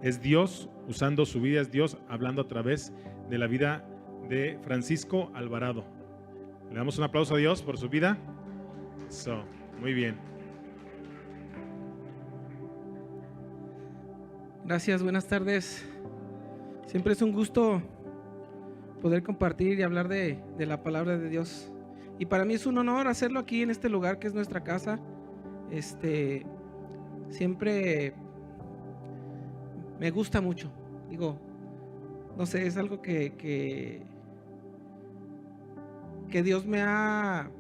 Es Dios usando su vida, es Dios hablando a través de la vida de Francisco Alvarado. Le damos un aplauso a Dios por su vida. Eso, muy bien. Gracias, buenas tardes. Siempre es un gusto poder compartir y hablar de la palabra de Dios. Y para mí es un honor hacerlo aquí en este lugar que es nuestra casa. Siempre me gusta mucho. Digo, no sé, es algo que Dios me ha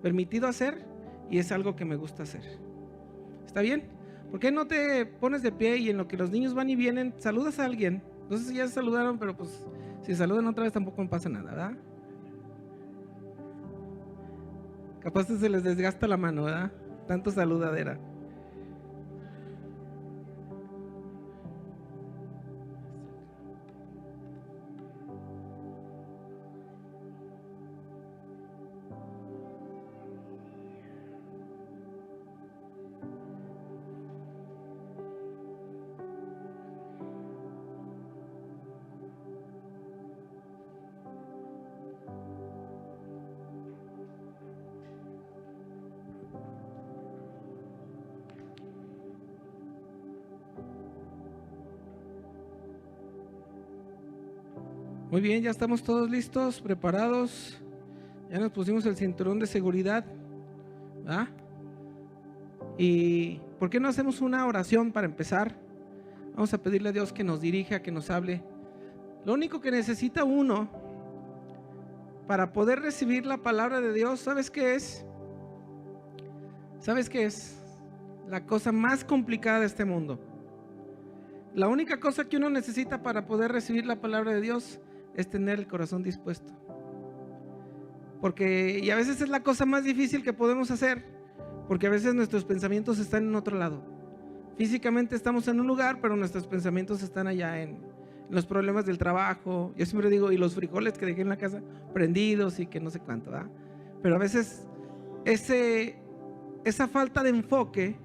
permitido hacer y es algo que me gusta hacer. ¿Está bien? ¿Por qué no te pones de pie y en lo que los niños van y vienen, saludas a alguien? No sé si ya se saludaron, pero pues si saludan otra vez tampoco me pasa nada, ¿verdad? Capaz se les desgasta la mano, ¿verdad? Tanto saludadera. Muy bien, ya estamos todos listos, preparados. Ya nos pusimos el cinturón de seguridad, ¿verdad? ¿Y por qué no hacemos una oración para empezar? Vamos a pedirle a Dios que nos dirija, que nos hable. Lo único que necesita uno para poder recibir la palabra de Dios, ¿sabes qué es? ¿Sabes qué es? La cosa más complicada de este mundo. La única cosa que uno necesita para poder recibir la palabra de Dios es tener el corazón dispuesto. Y a veces es la cosa más difícil que podemos hacer, porque a veces nuestros pensamientos están en otro lado. Físicamente estamos en un lugar, pero nuestros pensamientos están allá en los problemas del trabajo. Yo siempre digo, y los frijoles que dejé en la casa prendidos y que no sé cuánto, ¿verdad? Pero a veces esa falta de enfoque,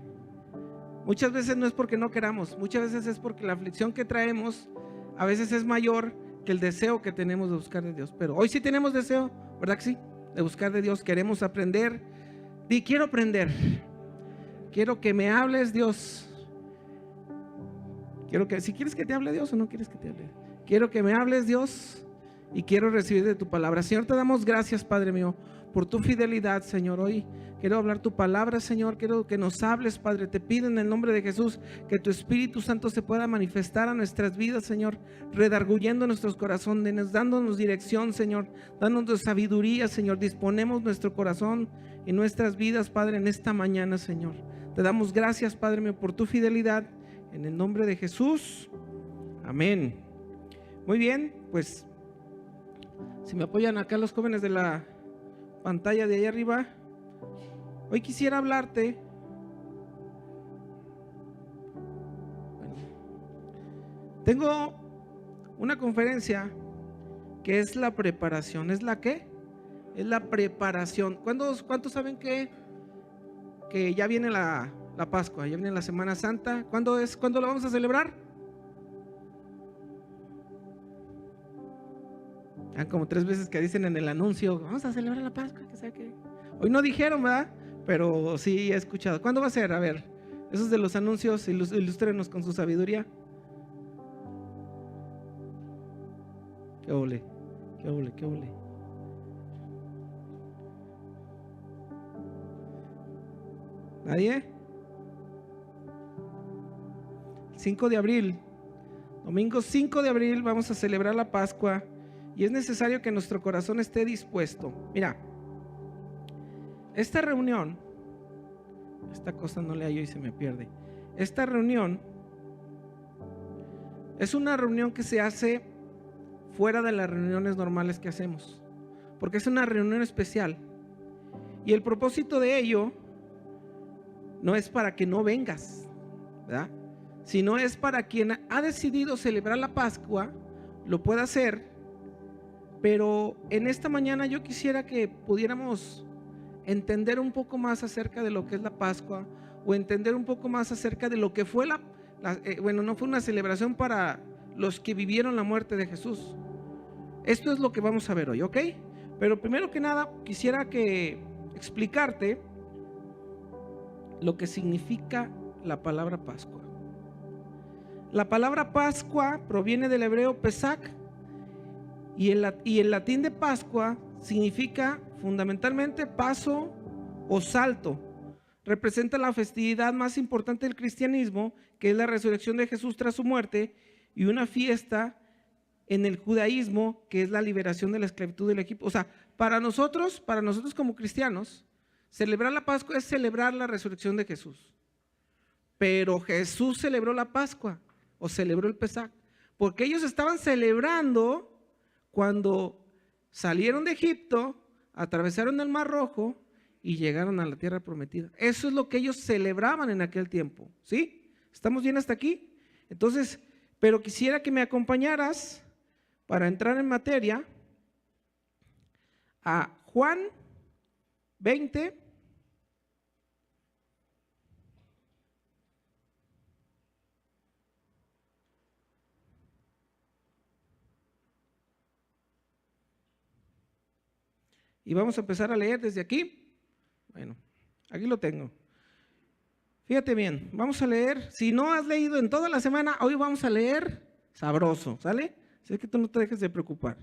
muchas veces no es porque no queramos, muchas veces es porque la aflicción que traemos a veces es mayor que el deseo que tenemos de buscar de Dios. Pero hoy sí tenemos deseo, ¿verdad que sí? De buscar de Dios, queremos aprender. Quiero aprender. Quiero que me hables, Dios. Si quieres que te hable Dios o no quieres que te hable. Quiero que me hables, Dios, y quiero recibir de tu palabra. Señor, te damos gracias, Padre mío, por tu fidelidad, Señor. Hoy quiero hablar tu palabra, Señor. Quiero que nos hables, Padre. Te pido en el nombre de Jesús que tu Espíritu Santo se pueda manifestar a nuestras vidas, Señor, redarguyendo nuestros corazones, dándonos dirección, Señor, dándonos sabiduría, Señor. Disponemos nuestro corazón y nuestras vidas, Padre, en esta mañana, Señor. Te damos gracias, Padre mío, por tu fidelidad. En el nombre de Jesús. Amén. Muy bien, pues si me apoyan acá los jóvenes de la pantalla de ahí arriba. Hoy quisiera hablarte tengo una conferencia que es la preparación. ¿Es la qué? Es la preparación. ¿Cuántos saben que ya viene la Pascua, ya viene la Semana Santa? ¿Cuándo lo vamos a celebrar? Como 3 veces que dicen en el anuncio, vamos a celebrar la Pascua, que sea que hoy no dijeron, ¿verdad? Pero sí he escuchado. ¿Cuándo va a ser? A ver, esos de los anuncios, ilústrenos con su sabiduría. Qué ole. ¿Nadie? 5 de abril, domingo 5 de abril vamos a celebrar la Pascua y es necesario que nuestro corazón esté dispuesto. Mira, esta reunión, esta cosa no le hallo y se me pierde. Esta reunión es una reunión que se hace fuera de las reuniones normales que hacemos, porque es una reunión especial y el propósito de ello no es para que no vengas, ¿verdad? Sino es para quien ha decidido celebrar la Pascua, lo pueda hacer. Pero en esta mañana yo quisiera que pudiéramos entender un poco más acerca de lo que es la Pascua, o entender un poco más acerca de lo que fue bueno, no fue una celebración para los que vivieron la muerte de Jesús. Esto es lo que vamos a ver hoy, ¿ok? Pero primero que nada quisiera explicarte lo que significa la palabra Pascua. La palabra Pascua proviene del hebreo Pesach y el latín de Pascua significa fundamentalmente paso o salto. Representa la festividad más importante del cristianismo, que es la resurrección de Jesús tras su muerte, y una fiesta en el judaísmo, que es la liberación de la esclavitud del Egipto. O sea, para nosotros como cristianos, celebrar la Pascua es celebrar la resurrección de Jesús. Pero Jesús celebró la Pascua o celebró el Pesach, porque ellos estaban celebrando cuando salieron de Egipto, atravesaron el Mar Rojo y llegaron a la tierra prometida. Eso es lo que ellos celebraban en aquel tiempo, ¿sí? ¿Estamos bien hasta aquí? Entonces, pero quisiera que me acompañaras para entrar en materia a Juan 20. Y vamos a empezar a leer desde aquí. Bueno, aquí lo tengo. Fíjate bien, vamos a leer. Si no has leído en toda la semana, hoy vamos a leer sabroso, ¿sale? Así que tú no te dejes de preocupar.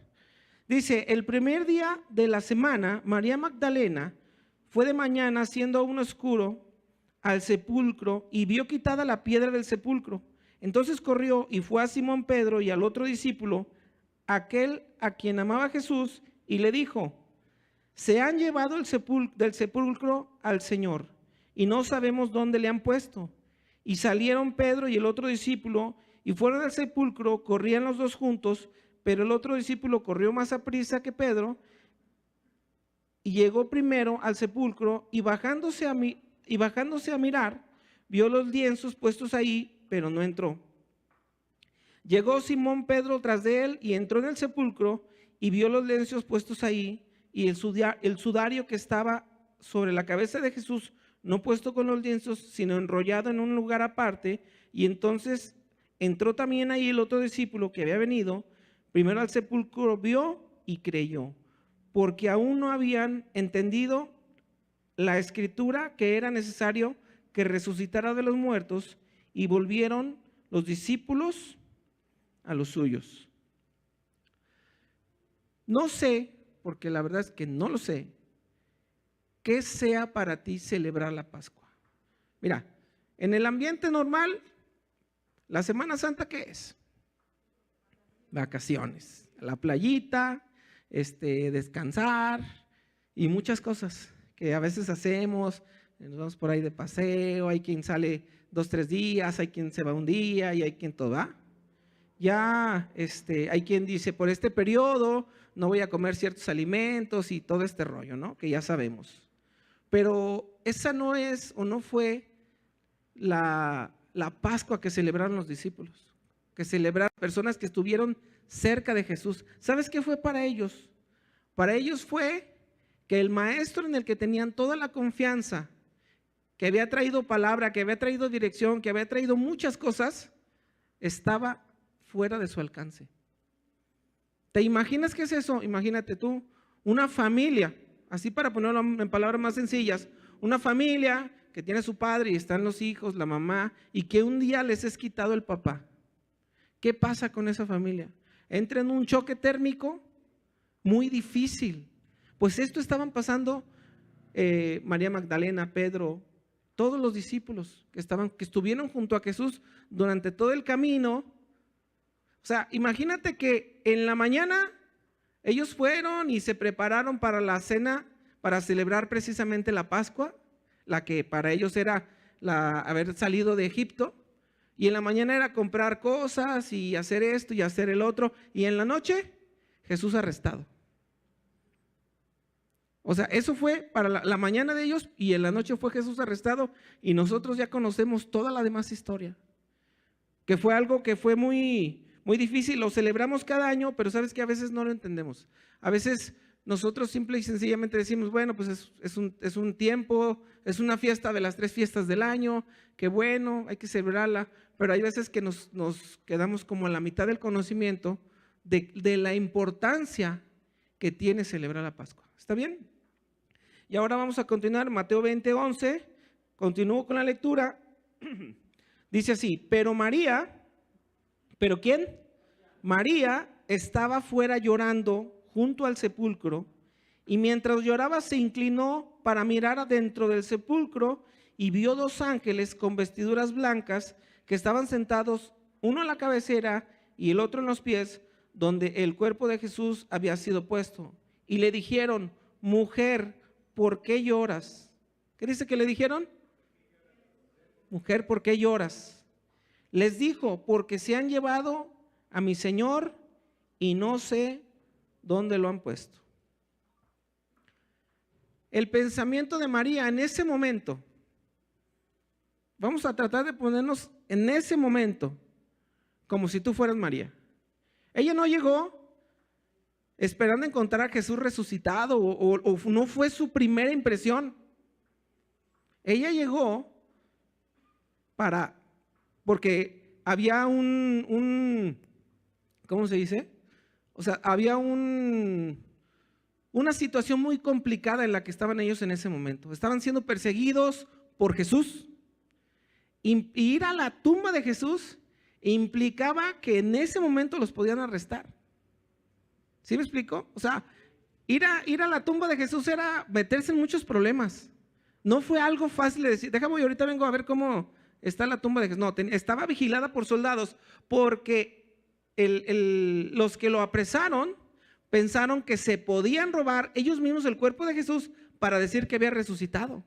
Dice, el primer día de la semana, María Magdalena fue de mañana, siendo aún oscuro, al sepulcro y vio quitada la piedra del sepulcro. Entonces corrió y fue a Simón Pedro y al otro discípulo, aquel a quien amaba Jesús, y le dijo: se han llevado del sepulcro al Señor y no sabemos dónde le han puesto. Y salieron Pedro y el otro discípulo y fueron al sepulcro, corrían los dos juntos, pero el otro discípulo corrió más aprisa que Pedro y llegó primero al sepulcro y bajándose a mirar, vio los lienzos puestos ahí, pero no entró. Llegó Simón Pedro tras de él y entró en el sepulcro y vio los lienzos puestos ahí y el sudario que estaba sobre la cabeza de Jesús, no puesto con los lienzos, sino enrollado en un lugar aparte. Y entonces entró también ahí el otro discípulo que había venido primero al sepulcro, vio y creyó, porque aún no habían entendido la escritura que era necesario que resucitara de los muertos, y volvieron los discípulos a los suyos. No sé, porque la verdad es que no lo sé, qué sea para ti celebrar la Pascua. Mira, en el ambiente normal, la Semana Santa, ¿qué es? Vacaciones, la playita, descansar y muchas cosas que a veces hacemos. Nos vamos por ahí de paseo, hay quien sale 2-3 días, hay quien se va un día y hay quien todo va. Ya hay quien dice, por este periodo no voy a comer ciertos alimentos y todo este rollo, ¿no? Que ya sabemos. Pero esa no es o no fue la Pascua que celebraron los discípulos, que celebraron personas que estuvieron cerca de Jesús. ¿Sabes qué fue para ellos? Para ellos fue que el maestro en el que tenían toda la confianza, que había traído palabra, que había traído dirección, que había traído muchas cosas, estaba fuera de su alcance. ¿Te imaginas qué es eso? Imagínate tú, una familia, así para ponerlo en palabras más sencillas, una familia que tiene a su padre y están los hijos, la mamá, y que un día les es quitado el papá. ¿Qué pasa con esa familia? Entra en un choque térmico muy difícil. Pues esto estaban pasando María Magdalena, Pedro, todos los discípulos que estuvieron junto a Jesús durante todo el camino. O sea, imagínate que en la mañana ellos fueron y se prepararon para la cena, para celebrar precisamente la Pascua, la que para ellos era haber salido de Egipto, y en la mañana era comprar cosas y hacer esto y hacer el otro, y en la noche Jesús arrestado. O sea, eso fue para la mañana de ellos, y en la noche fue Jesús arrestado, y nosotros ya conocemos toda la demás historia, que fue algo que fue muy, muy difícil. Lo celebramos cada año, pero sabes que a veces no lo entendemos. A veces nosotros simple y sencillamente decimos, bueno, pues es un tiempo, es una fiesta de las 3 fiestas del año, qué bueno, hay que celebrarla, pero hay veces que nos quedamos como a la mitad del conocimiento de la importancia que tiene celebrar la Pascua. ¿Está bien? Y ahora vamos a continuar, Mateo 20:11, continúo con la lectura. Dice así, pero María, ¿pero quién? María estaba fuera llorando junto al sepulcro, y mientras lloraba se inclinó para mirar adentro del sepulcro y vio 2 ángeles con vestiduras blancas que estaban sentados, uno en la cabecera y el otro en los pies, donde el cuerpo de Jesús había sido puesto. Y le dijeron, mujer, ¿por qué lloras? ¿Qué dice que le dijeron? Mujer, ¿por qué lloras? Les dijo, porque se han llevado a mi Señor y no sé dónde lo han puesto. El pensamiento de María en ese momento, vamos a tratar de ponernos en ese momento como si tú fueras María. Ella no llegó esperando encontrar a Jesús resucitado o no fue su primera impresión. Ella llegó porque había ¿cómo se dice? O sea, había una situación muy complicada en la que estaban ellos en ese momento. Estaban siendo perseguidos por Jesús. Y ir a la tumba de Jesús implicaba que en ese momento los podían arrestar. ¿Sí me explico? O sea, ir a la tumba de Jesús era meterse en muchos problemas. No fue algo fácil de decir, déjame, ahorita vengo a ver cómo está la tumba de Jesús. No, estaba vigilada por soldados porque los que lo apresaron pensaron que se podían robar ellos mismos el cuerpo de Jesús para decir que había resucitado.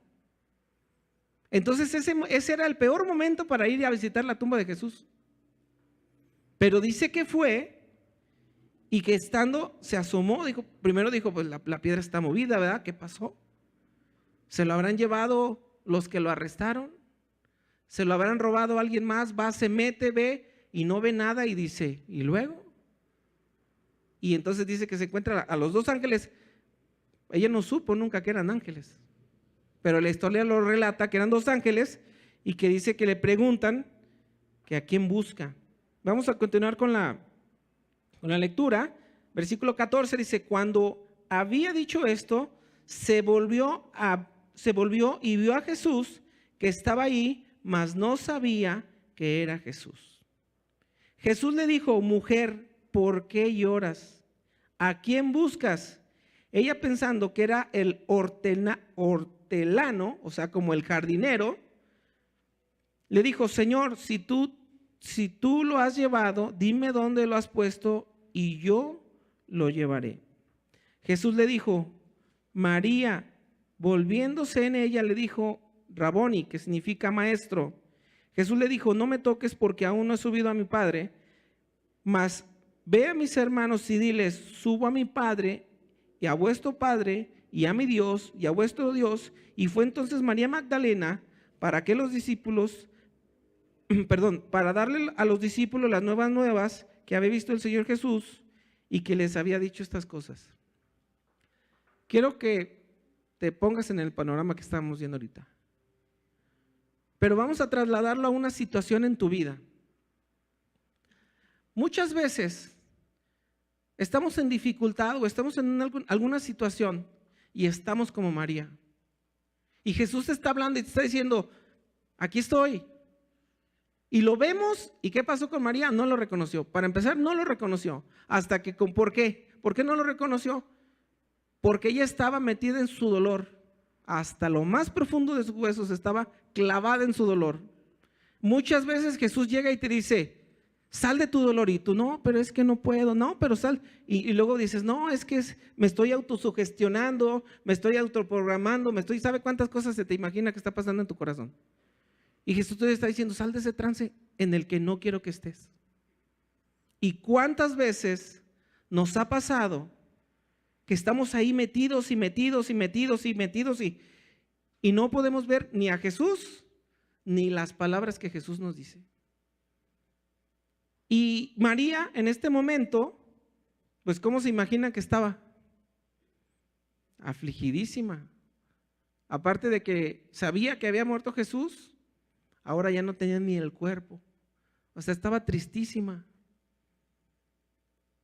Entonces ese era el peor momento para ir a visitar la tumba de Jesús. Pero dice que fue y que estando se asomó, primero dijo, pues la piedra está movida, ¿verdad? ¿Qué pasó? ¿Se lo habrán llevado los que lo arrestaron? ¿Se lo habrán robado a alguien más? Va, se mete, ve y no ve nada y dice, ¿y luego? Y entonces dice que se encuentra a los 2 ángeles. Ella no supo nunca que eran ángeles, pero la historia lo relata que eran 2 ángeles y que dice que le preguntan que a quién busca. Vamos a continuar con la lectura. Versículo 14 dice, cuando había dicho esto, se volvió y vio a Jesús que estaba ahí, mas no sabía que era Jesús. Jesús le dijo, mujer, ¿por qué lloras? ¿A quién buscas? Ella, pensando que era el hortelano, o sea, como el jardinero, le dijo, Señor, si tú lo has llevado, dime dónde lo has puesto y yo lo llevaré. Jesús le dijo, María. Volviéndose en ella le dijo, Raboni, que significa maestro. Jesús le dijo, no me toques porque aún no he subido a mi Padre, mas ve a mis hermanos y diles, subo a mi Padre y a vuestro Padre y a mi Dios y a vuestro Dios. Y fue entonces María Magdalena para darle a los discípulos las nuevas que había visto el Señor Jesús y que les había dicho estas cosas. Quiero que te pongas en el panorama que estamos viendo ahorita. Pero vamos a trasladarlo a una situación en tu vida. Muchas veces estamos en dificultad o estamos en alguna situación y estamos como María. Y Jesús te está hablando y te está diciendo, aquí estoy. Y lo vemos, ¿y qué pasó con María? No lo reconoció. Para empezar, no lo reconoció. Hasta que, ¿por qué? ¿Por qué no lo reconoció? Porque ella estaba metida en su dolor. Hasta lo más profundo de sus huesos estaba clavada en su dolor. Muchas veces Jesús llega y te dice, sal de tu dolor, y tú, no, pero es que no puedo, no, pero sal. Y luego dices, no, es que me estoy autosugestionando, me estoy autoprogramando, ¿sabe cuántas cosas se te imagina que está pasando en tu corazón? Y Jesús te está diciendo, sal de ese trance en el que no quiero que estés. ¿Y cuántas veces nos ha pasado que estamos ahí metidos y no podemos ver ni a Jesús ni las palabras que Jesús nos dice? Y María en este momento, pues ¿cómo se imagina que estaba? afligidísima. Aparte de que sabía que había muerto Jesús, ahora ya no tenía ni el cuerpo. O sea, estaba tristísima.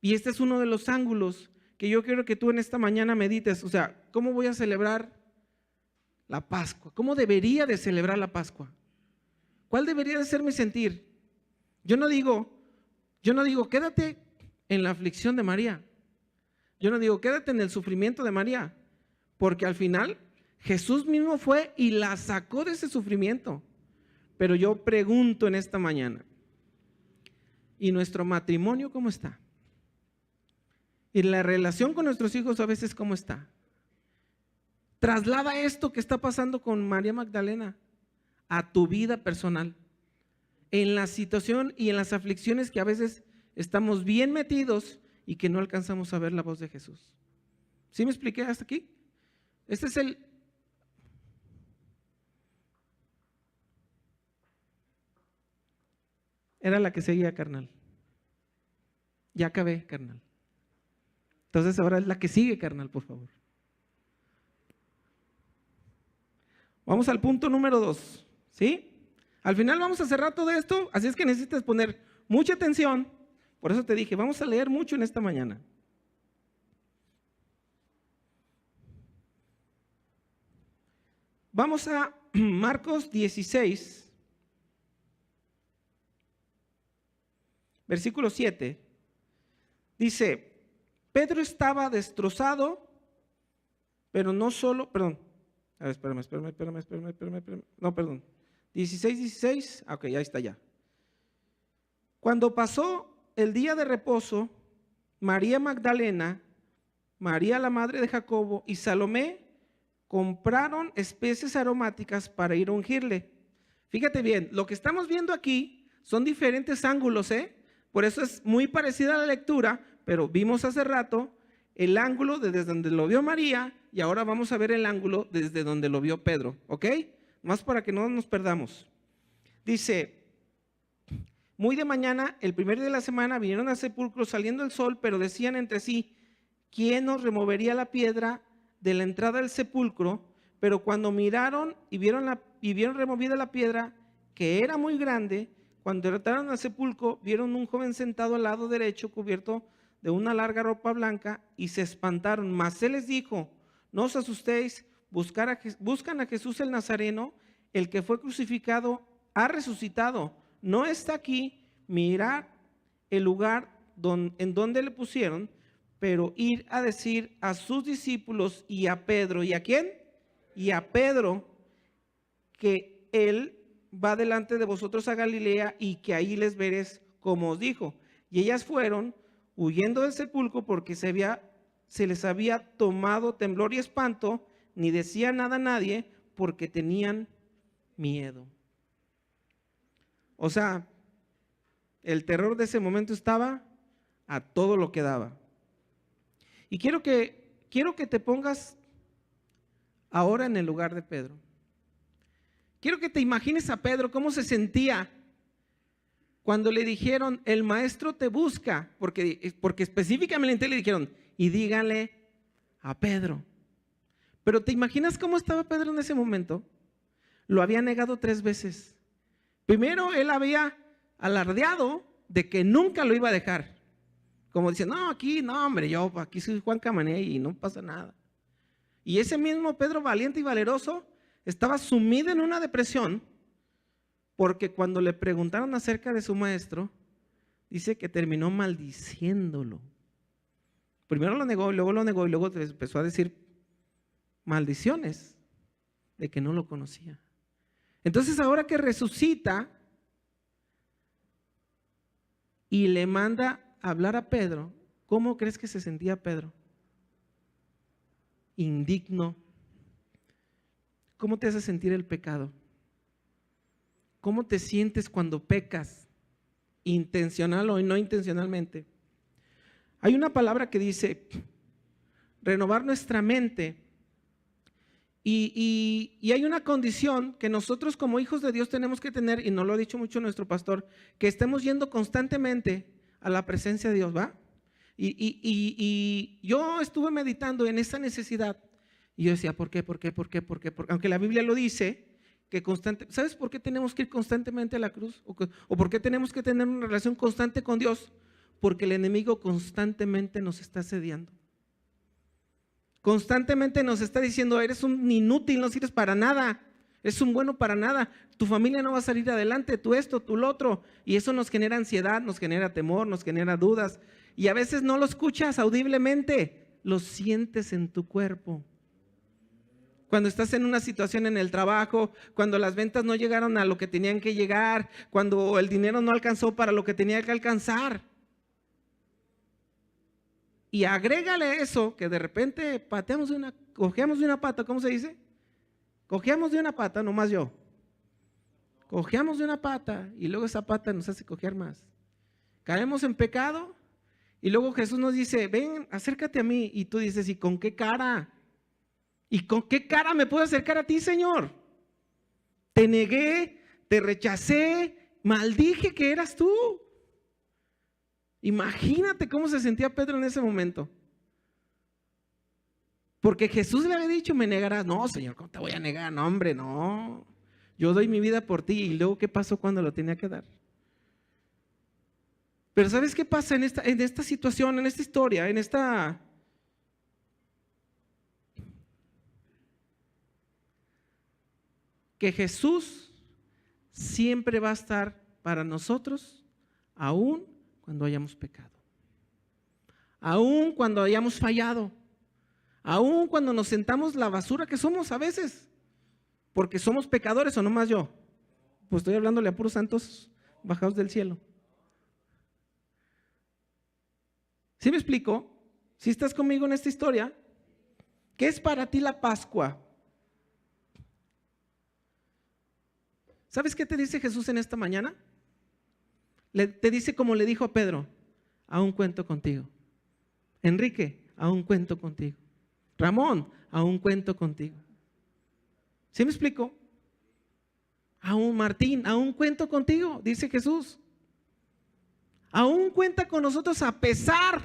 Y este es uno de los ángulos que yo quiero que tú en esta mañana medites. O sea, ¿cómo voy a celebrar la Pascua? ¿Cómo debería de celebrar la Pascua? ¿Cuál debería de ser mi sentir? Yo no digo, quédate en la aflicción de María. Yo no digo, quédate en el sufrimiento de María. Porque al final Jesús mismo fue y la sacó de ese sufrimiento. Pero yo pregunto en esta mañana, ¿y nuestro matrimonio cómo está? ¿Y la relación con nuestros hijos a veces cómo está? Traslada esto que está pasando con María Magdalena a tu vida personal. En la situación y en las aflicciones que a veces estamos bien metidos y que no alcanzamos a ver la voz de Jesús. ¿Sí me expliqué hasta aquí? Este es el... Era la que seguía, carnal. Ya acabé, carnal. Entonces ahora es la que sigue, carnal, por favor. Vamos al punto número 2, ¿sí? Al final vamos a cerrar todo esto, así es que necesitas poner mucha atención. Por eso te dije, vamos a leer mucho en esta mañana. Vamos a Marcos 16, versículo 7. Dice, Pedro estaba destrozado, pero no solo, perdón, a ver, espérame. No, perdón. 16. Ok, ahí está ya. Cuando pasó el día de reposo, María Magdalena, María la madre de Jacobo y Salomé compraron especies aromáticas para ir a ungirle. Fíjate bien, lo que estamos viendo aquí son diferentes ángulos, por eso es muy parecida a la lectura, pero vimos hace rato el ángulo desde donde lo vio María y ahora vamos a ver el ángulo desde donde lo vio Pedro, ¿ok? Más para que no nos perdamos. Dice, muy de mañana, el primer día de la semana, vinieron al sepulcro saliendo el sol, pero decían entre sí, ¿quién nos removería la piedra de la entrada del sepulcro? Pero cuando miraron y vieron removida la piedra, que era muy grande, cuando entraron al sepulcro, vieron un joven sentado al lado derecho, cubierto de una larga ropa blanca, y se espantaron. Mas él les dijo, no os asustéis, buscan a Jesús el Nazareno, el que fue crucificado, ha resucitado, no está aquí, mirad el lugar en donde le pusieron, pero ir a decir a sus discípulos y a Pedro, ¿y a quién? Y a Pedro, que él va delante de vosotros a Galilea y que ahí les veréis como os dijo. Y ellas fueron huyendo del sepulcro porque se les había tomado temblor y espanto, ni decía nada a nadie porque tenían miedo. O sea, el terror de ese momento estaba a todo lo que daba. Y quiero que te pongas ahora en el lugar de Pedro. Quiero que te imagines a Pedro cómo se sentía cuando le dijeron, el maestro te busca, porque específicamente le dijeron, y díganle a Pedro. Pero ¿te imaginas cómo estaba Pedro en ese momento? Lo había negado 3 veces. Primero, él había alardeado de que nunca lo iba a dejar. Como dice, no, hombre, yo aquí soy Juan Camané y no pasa nada. Y ese mismo Pedro valiente y valeroso estaba sumido en una depresión porque cuando le preguntaron acerca de su maestro, dice que terminó maldiciéndolo. Primero lo negó, y luego lo negó y luego empezó a decir maldiciones de que no lo conocía. Entonces ahora que resucita y le manda a hablar a Pedro, ¿cómo crees que se sentía Pedro? Indigno. ¿Cómo te hace sentir el pecado? ¿Cómo te sientes cuando pecas? Intencional o no intencionalmente. Hay una palabra que dice renovar nuestra mente. Y hay una condición que nosotros como hijos de Dios tenemos que tener, y nos lo ha dicho mucho nuestro pastor, que estemos yendo constantemente a la presencia de Dios, ¿va? Y yo estuve meditando en esa necesidad Y yo decía, ¿por qué? Aunque la Biblia lo dice, que ¿sabes por qué tenemos que ir constantemente a la cruz? ¿O por qué tenemos que tener una relación constante con Dios? Porque el enemigo constantemente nos está asediando. Constantemente nos está diciendo, eres un inútil, no sirves para nada, eres un bueno para nada, tu familia no va a salir adelante, tú esto, tú lo otro. Y eso nos genera ansiedad, nos genera temor, nos genera dudas. Y a veces no lo escuchas audiblemente, lo sientes en tu cuerpo. Cuando estás en una situación en el trabajo, cuando las ventas no llegaron a lo que tenían que llegar, cuando el dinero no alcanzó para lo que tenía que alcanzar. Y agrégale eso, que de repente cojeamos de una pata, ¿cómo se dice? Cojeamos de una pata, nomás yo. Cojeamos de una pata y luego esa pata nos hace cojear más. Caemos en pecado y luego Jesús nos dice, ven, acércate a mí. Y tú dices, ¿y con qué cara? ¿Y con qué cara me puedo acercar a ti, Señor? Te negué, te rechacé, maldije que eras tú. Imagínate cómo se sentía Pedro en ese momento. Porque Jesús le había dicho, me negarás. No, Señor, ¿cómo te voy a negar? No, hombre, no. Yo doy mi vida por ti. Y luego, ¿qué pasó cuando lo tenía que dar? Pero ¿sabes qué pasa en esta situación, en esta historia, que Jesús siempre va a estar para nosotros, aún cuando hayamos pecado, aún cuando hayamos fallado, aún cuando nos sentamos la basura que somos a veces, porque somos pecadores o no más yo. Pues estoy hablándole a puros santos bajados del cielo. ¿Sí me explico? ¿Sí estás conmigo en esta historia? ¿Qué es para ti la Pascua? ¿Sabes qué te dice Jesús en esta mañana? Te dice como le dijo a Pedro, aún cuento contigo. Enrique, aún cuento contigo. Ramón, aún cuento contigo. ¿Sí me explico? Aún Martín, aún cuento contigo, dice Jesús. Aún cuenta con nosotros a pesar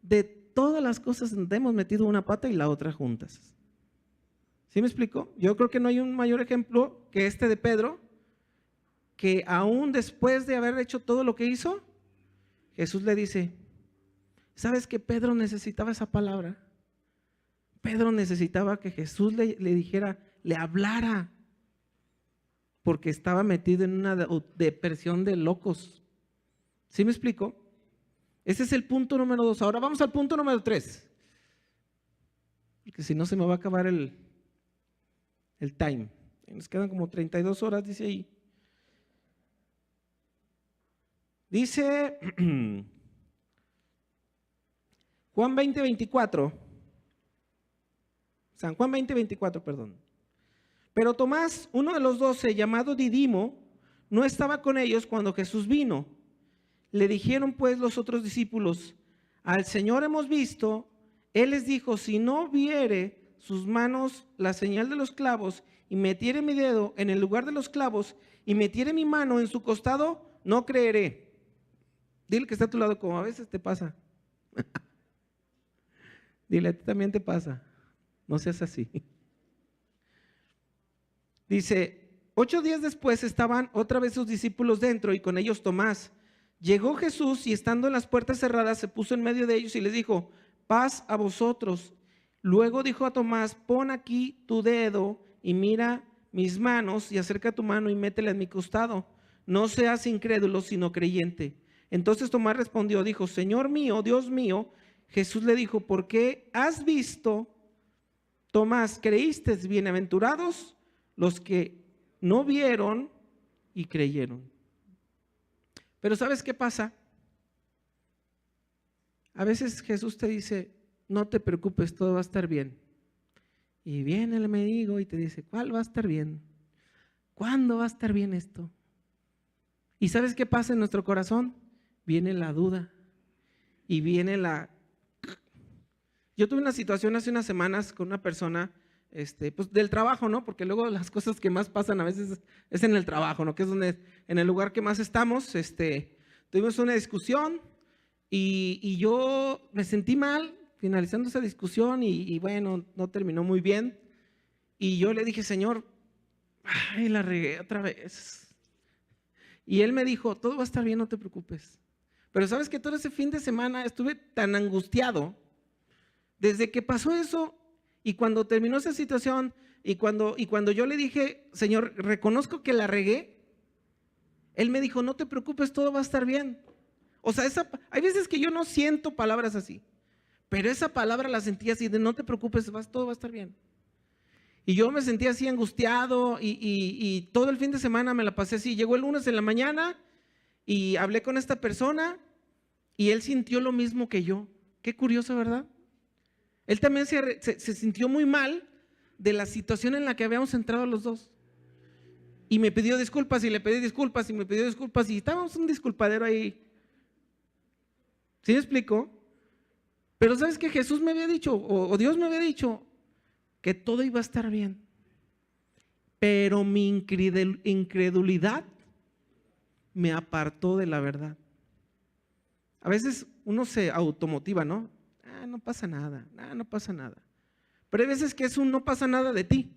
de todas las cosas donde hemos metido una pata y la otra juntas. ¿Sí me explico? Yo creo que no hay un mayor ejemplo que este de Pedro, que aún después de haber hecho todo lo que hizo, Jesús le dice, ¿sabes que Pedro necesitaba esa palabra? Pedro necesitaba que Jesús le dijera, le hablara, porque estaba metido en una depresión de locos. ¿Sí me explico? Ese es el punto número 2. Ahora vamos al punto número 3. Porque si no se me va a acabar el time. Nos quedan como 32 horas, dice ahí. Dice Juan 20:24. San Juan 20:24, perdón. Pero Tomás, uno de los 12, llamado Didimo, no estaba con ellos cuando Jesús vino. Le dijeron pues los otros discípulos, al Señor hemos visto. Él les dijo, si no viere sus manos la señal de los clavos y metiere mi dedo en el lugar de los clavos y metiere mi mano en su costado, no creeré. Dile que está a tu lado, como a veces te pasa. Dile, a ti también te pasa. No seas así. Dice, 8 días después estaban otra vez sus discípulos dentro y con ellos Tomás. Llegó Jesús y estando en las puertas cerradas se puso en medio de ellos y les dijo, paz a vosotros. Luego dijo a Tomás, pon aquí tu dedo y mira mis manos y acerca tu mano y métela en mi costado. No seas incrédulo sino creyente. Entonces Tomás respondió, dijo, Señor mío, Dios mío. Jesús le dijo, ¿por qué has visto, Tomás, creíste? Bienaventurados los que no vieron y creyeron. Pero ¿sabes qué pasa? A veces Jesús te dice, no te preocupes, todo va a estar bien. Y viene el enemigo y te dice, ¿cuál va a estar bien? ¿Cuándo va a estar bien esto? ¿Y sabes qué pasa en nuestro corazón? Viene la duda y viene Yo tuve una situación hace unas semanas con una persona, pues del trabajo, ¿no? Porque luego las cosas que más pasan a veces es en el trabajo, ¿no? Que es donde, en el lugar que más estamos, tuvimos una discusión y yo me sentí mal, finalizando esa discusión y bueno, no terminó muy bien. Y yo le dije, Señor, ay, la regué otra vez. Y Él me dijo, todo va a estar bien, no te preocupes. Pero sabes que todo ese fin de semana estuve tan angustiado desde que pasó eso y cuando terminó esa situación y cuando yo le dije, Señor, reconozco que la regué, Él me dijo, no te preocupes, todo va a estar bien. O sea, hay veces que yo no siento palabras así, pero esa palabra la sentía así de no te preocupes, todo va a estar bien. Y yo me sentía así angustiado y todo el fin de semana me la pasé así. Llegó el lunes en la mañana y hablé con esta persona y él sintió lo mismo que yo. Qué curioso, ¿verdad? Él también se sintió muy mal de la situación en la que habíamos entrado los dos. Y me pidió disculpas y le pedí disculpas y me pidió disculpas y estábamos un disculpadero ahí. ¿Sí me explico? Pero ¿sabes qué? Jesús me había dicho, o Dios me había dicho, que todo iba a estar bien. Pero mi incredulidad me apartó de la verdad. A veces uno se automotiva, ¿no? No pasa nada, no pasa nada. Pero hay veces que es un no pasa nada de ti.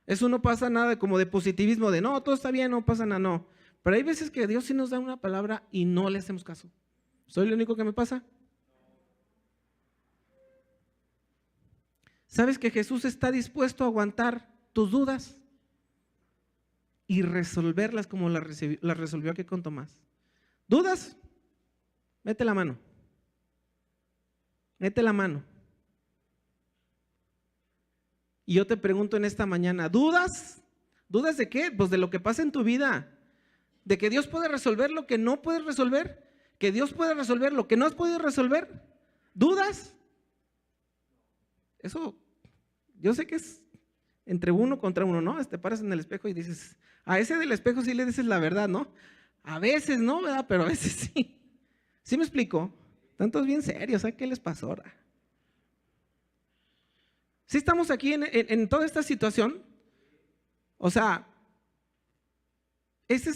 Es un no pasa nada como de positivismo, de no, todo está bien, no pasa nada, no. Pero hay veces que Dios sí nos da una palabra y no le hacemos caso. ¿Soy lo único que me pasa? ¿Sabes que Jesús está dispuesto a aguantar tus dudas y resolverlas como las resolvió aquí con Tomás? ¿Dudas? Mete la mano. Mete la mano. Y yo te pregunto en esta mañana, ¿dudas? ¿Dudas de qué? Pues de lo que pasa en tu vida. De que Dios puede resolver lo que no puedes resolver. Que Dios puede resolver lo que no has podido resolver. ¿Dudas? Eso, yo sé que es entre uno contra uno, ¿no? Te paras en el espejo y dices, a ese del espejo sí le dices la verdad, ¿no? A veces no, ¿verdad? Pero a veces sí. ¿Sí me explico? Tantos bien serios, ¿sabes qué les pasó ahora? ¿Sí estamos aquí en toda esta situación? O sea, este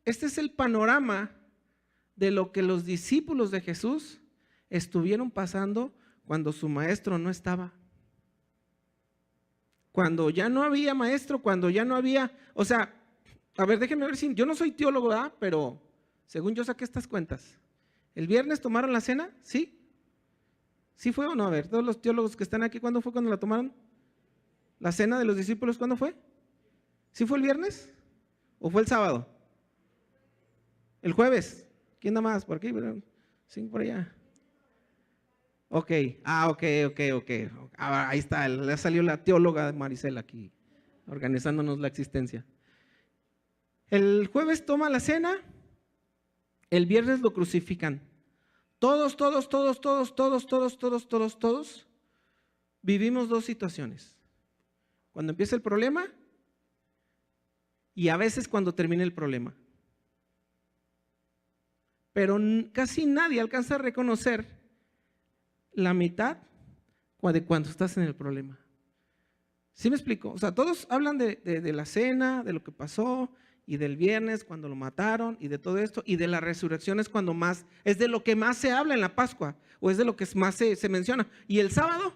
es el panorama de lo que los discípulos de Jesús estuvieron pasando cuando su maestro no estaba. Cuando ya no había maestro, cuando ya no había, o sea, a ver, déjenme ver si, yo no soy teólogo, ¿verdad? Pero según yo saqué estas cuentas. ¿El viernes tomaron la cena? ¿Sí? ¿Sí fue o no? A ver, todos los teólogos que están aquí, ¿cuándo fue cuando la tomaron? ¿La cena de los discípulos cuándo fue? ¿Sí fue el viernes? ¿O fue el sábado? ¿El jueves? ¿Quién da más? ¿Por aquí? ¿Sí, por allá? Ok, ok. Ahí está, le salió la teóloga Maricela aquí, organizándonos la existencia. El jueves toma la cena, el viernes lo crucifican. Todos vivimos dos situaciones. Cuando empieza el problema y a veces cuando termina el problema. Pero casi nadie alcanza a reconocer la mitad de cuando estás en el problema. ¿Sí me explico? O sea, todos hablan de la cena, de lo que pasó, y del viernes cuando lo mataron, y de todo esto, y de la resurrección es cuando más, es de lo que más se habla en la Pascua, o es de lo que más se menciona. ¿Y el sábado?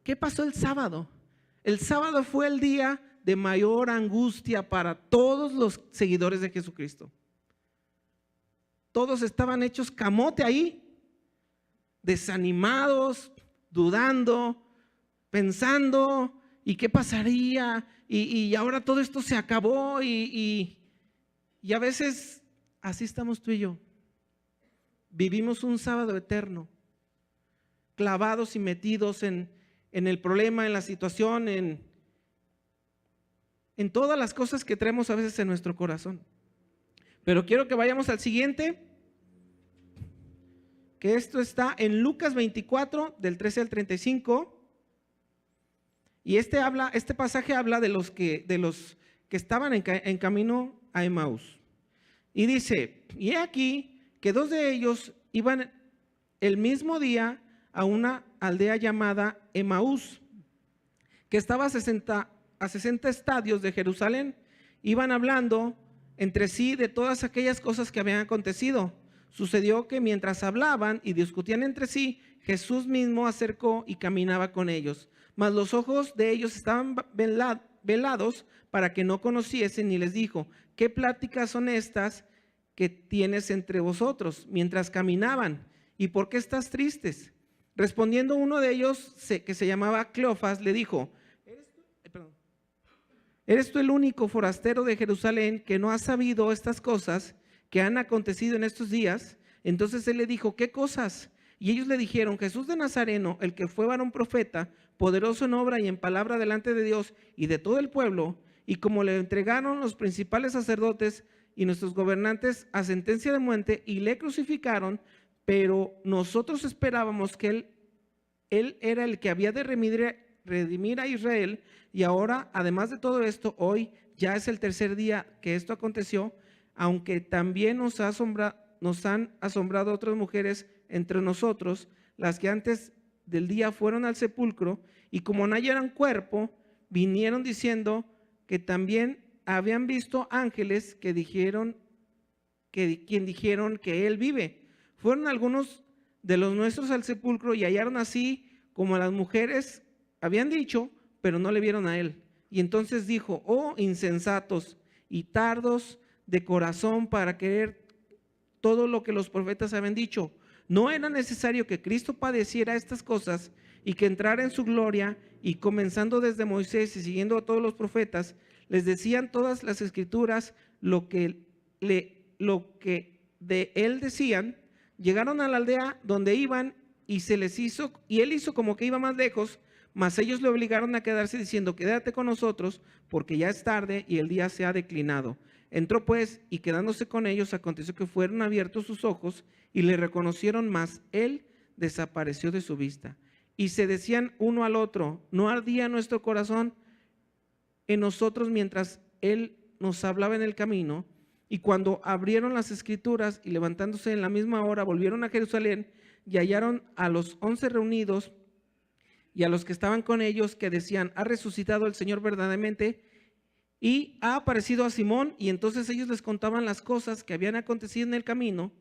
¿Qué pasó el sábado? El sábado fue el día de mayor angustia para todos los seguidores de Jesucristo. Todos estaban hechos camote ahí, desanimados, dudando, pensando, ¿y qué pasaría? Y ahora todo esto se acabó y a veces así estamos tú y yo. Vivimos un sábado eterno, clavados y metidos en el problema, en la situación, en todas las cosas que traemos a veces en nuestro corazón. Pero quiero que vayamos al siguiente, que esto está en Lucas 24, del 13 al 35. Y este pasaje habla de los que estaban en camino a Emaús. Y dice, y he aquí que dos de ellos iban el mismo día a una aldea llamada Emaús, que estaba a 60 estadios de Jerusalén. Iban hablando entre sí de todas aquellas cosas que habían acontecido. Sucedió que mientras hablaban y discutían entre sí, Jesús mismo acercó y caminaba con ellos. Mas los ojos de ellos estaban velados para que no conociesen, y les dijo: ¿qué pláticas son estas que tienes entre vosotros mientras caminaban? ¿Y por qué estás tristes? Respondiendo uno de ellos, que se llamaba Cleofas, le dijo: ¿eres tú el único forastero de Jerusalén que no ha sabido estas cosas que han acontecido en estos días? Entonces él le dijo: ¿qué cosas? Y ellos le dijeron: Jesús de Nazareno, el que fue varón profeta, poderoso en obra y en palabra delante de Dios y de todo el pueblo, y como le entregaron los principales sacerdotes y nuestros gobernantes a sentencia de muerte y le crucificaron, pero nosotros esperábamos que él era el que había de redimir a Israel, y ahora, además de todo esto, hoy ya es el tercer día que esto aconteció, aunque también nos han asombrado otras mujeres entre nosotros, las que antes del día fueron al sepulcro, y como no hallaron cuerpo, vinieron diciendo que también habían visto ángeles que dijeron que él vive. Fueron algunos de los nuestros al sepulcro y hallaron así como las mujeres habían dicho, pero no le vieron a él. Y entonces dijo: oh insensatos y tardos de corazón para creer todo lo que los profetas habían dicho. ¿No era necesario que Cristo padeciera estas cosas y que entrara en su gloria? Y comenzando desde Moisés y siguiendo a todos los profetas, les decían todas las escrituras lo que de él decían. Llegaron a la aldea donde iban y él hizo como que iba más lejos, mas ellos le obligaron a quedarse diciendo: quédate con nosotros, porque ya es tarde y el día se ha declinado. Entró pues, y quedándose con ellos, aconteció que fueron abiertos sus ojos y le reconocieron, mas él desapareció de su vista. Y se decían uno al otro: ¿no ardía nuestro corazón en nosotros mientras él nos hablaba en el camino? Y cuando abrieron las escrituras y levantándose en la misma hora volvieron a Jerusalén, y hallaron a los 11 reunidos y a los que estaban con ellos, que decían: ha resucitado el Señor verdaderamente y ha aparecido a Simón. Y entonces ellos les contaban las cosas que habían acontecido en el camino,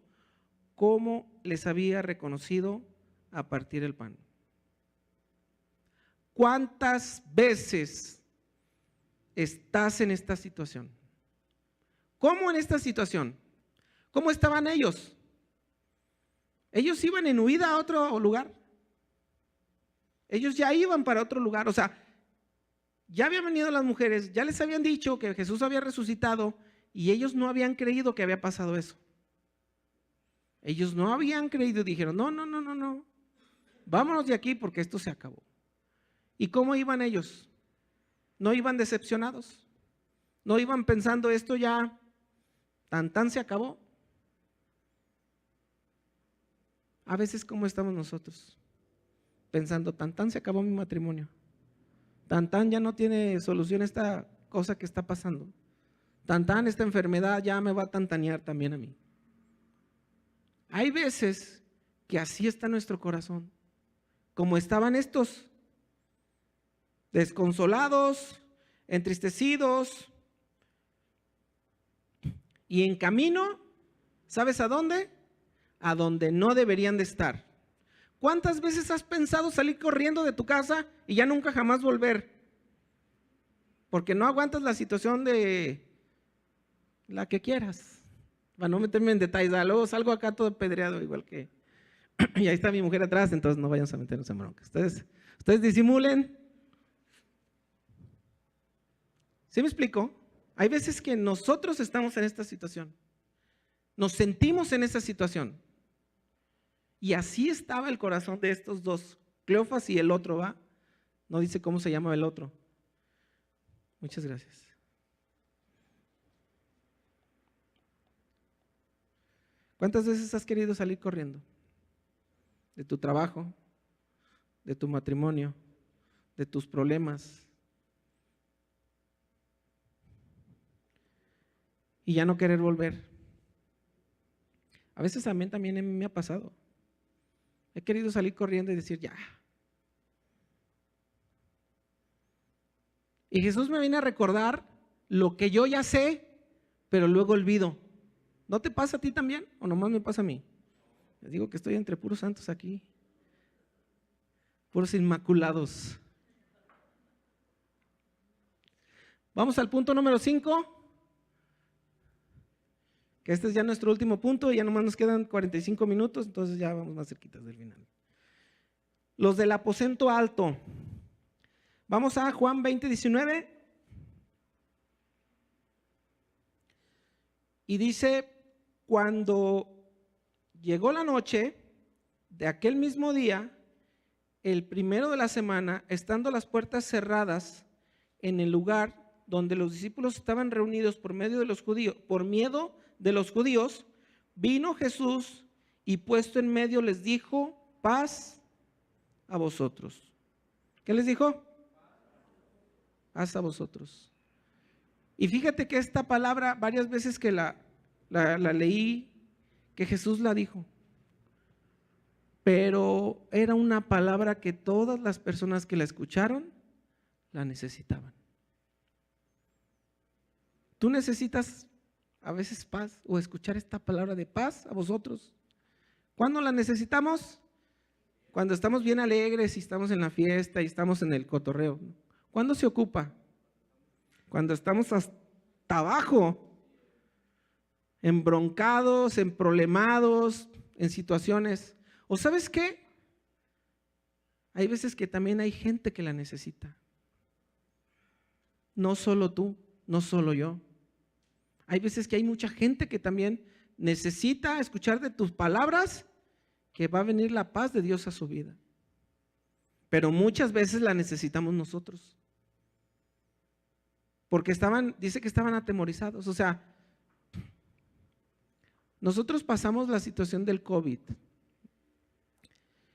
cómo les había reconocido a partir el pan. ¿Cuántas veces estás en esta situación? ¿Cómo en esta situación? ¿Cómo estaban ellos? Ellos iban en huida a otro lugar. Ellos ya iban para otro lugar. O sea, ya habían venido las mujeres, ya les habían dicho que Jesús había resucitado, y ellos no habían creído que había pasado eso. Ellos no habían creído y dijeron: no, vámonos de aquí porque esto se acabó. ¿Y cómo iban ellos? No iban decepcionados, no iban pensando: esto ya tan se acabó. A veces, ¿cómo estamos nosotros? Pensando: tan se acabó mi matrimonio, tan ya no tiene solución esta cosa que está pasando, tan esta enfermedad ya me va a tantanear también a mí. Hay veces que así está nuestro corazón, como estaban estos, desconsolados, entristecidos y en camino. ¿Sabes a dónde? A donde no deberían de estar. ¿Cuántas veces has pensado salir corriendo de tu casa y ya nunca jamás volver? Porque no aguantas la situación de la que quieras. Para no meterme en detalles, luego salgo acá todo pedreado igual que... Y ahí está mi mujer atrás, entonces no vayan a meternos en broncas. Ustedes disimulen. ¿Sí me explico? Hay veces que nosotros estamos en esta situación. Nos sentimos en esa situación. Y así estaba el corazón de estos dos, Cleofas y el otro, ¿va? No dice cómo se llama el otro. Muchas gracias. ¿Cuántas veces has querido salir corriendo? De tu trabajo, de tu matrimonio, de tus problemas. Y ya no querer volver. A veces también me ha pasado. He querido salir corriendo y decir: ya. Y Jesús me viene a recordar lo que yo ya sé, pero luego olvido. ¿No te pasa a ti también o nomás me pasa a mí? Les digo que estoy entre puros santos aquí, puros inmaculados. Vamos al punto número 5, que este es ya nuestro último punto, y ya nomás nos quedan 45 minutos, entonces ya vamos más cerquitas del final. Los del aposento alto. Vamos a Juan 20:19. Y dice, cuando llegó la noche de aquel mismo día, el primero de la semana, estando las puertas cerradas en el lugar donde los discípulos estaban reunidos por miedo de los judíos, vino Jesús y puesto en medio les dijo, paz a vosotros. ¿Qué les dijo? Paz a vosotros. Y fíjate que esta palabra, varias veces que la leí, que Jesús la dijo, pero era una palabra que todas las personas que la escucharon la necesitaban. Tú necesitas a veces paz o escuchar esta palabra de paz a vosotros. ¿Cuándo la necesitamos? Cuando estamos bien alegres y estamos en la fiesta y estamos en el cotorreo. ¿Cuándo se ocupa? Cuando estamos hasta abajo, embroncados, emproblemados, en situaciones. ¿O sabes qué? Hay veces que también hay gente que la necesita. No solo tú, no solo yo. Hay veces que hay mucha gente que también necesita escuchar de tus palabras que va a venir la paz de Dios a su vida. Pero muchas veces la necesitamos nosotros. Porque dice que estaban atemorizados. O sea, nosotros pasamos la situación del COVID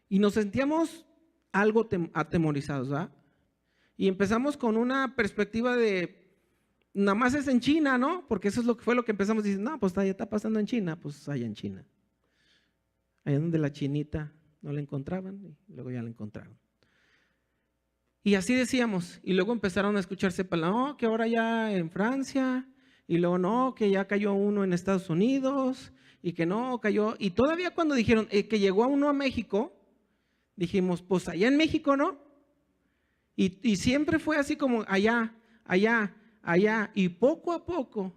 y nos sentíamos algo atemorizados, ¿verdad? Y empezamos con una perspectiva de, nada más es en China, ¿no? Porque eso es fue lo que empezamos a decir, no, pues ya está pasando en China, pues allá en China. Allá donde la chinita no la encontraban y luego ya la encontraron. Y así decíamos, y luego empezaron a escucharse, no, que ahora ya en Francia, y luego no, que ya cayó uno en Estados Unidos, y que no, cayó, y todavía cuando dijeron que llegó a uno a México, dijimos, pues allá en México, ¿no? Y siempre fue así como allá, y poco a poco,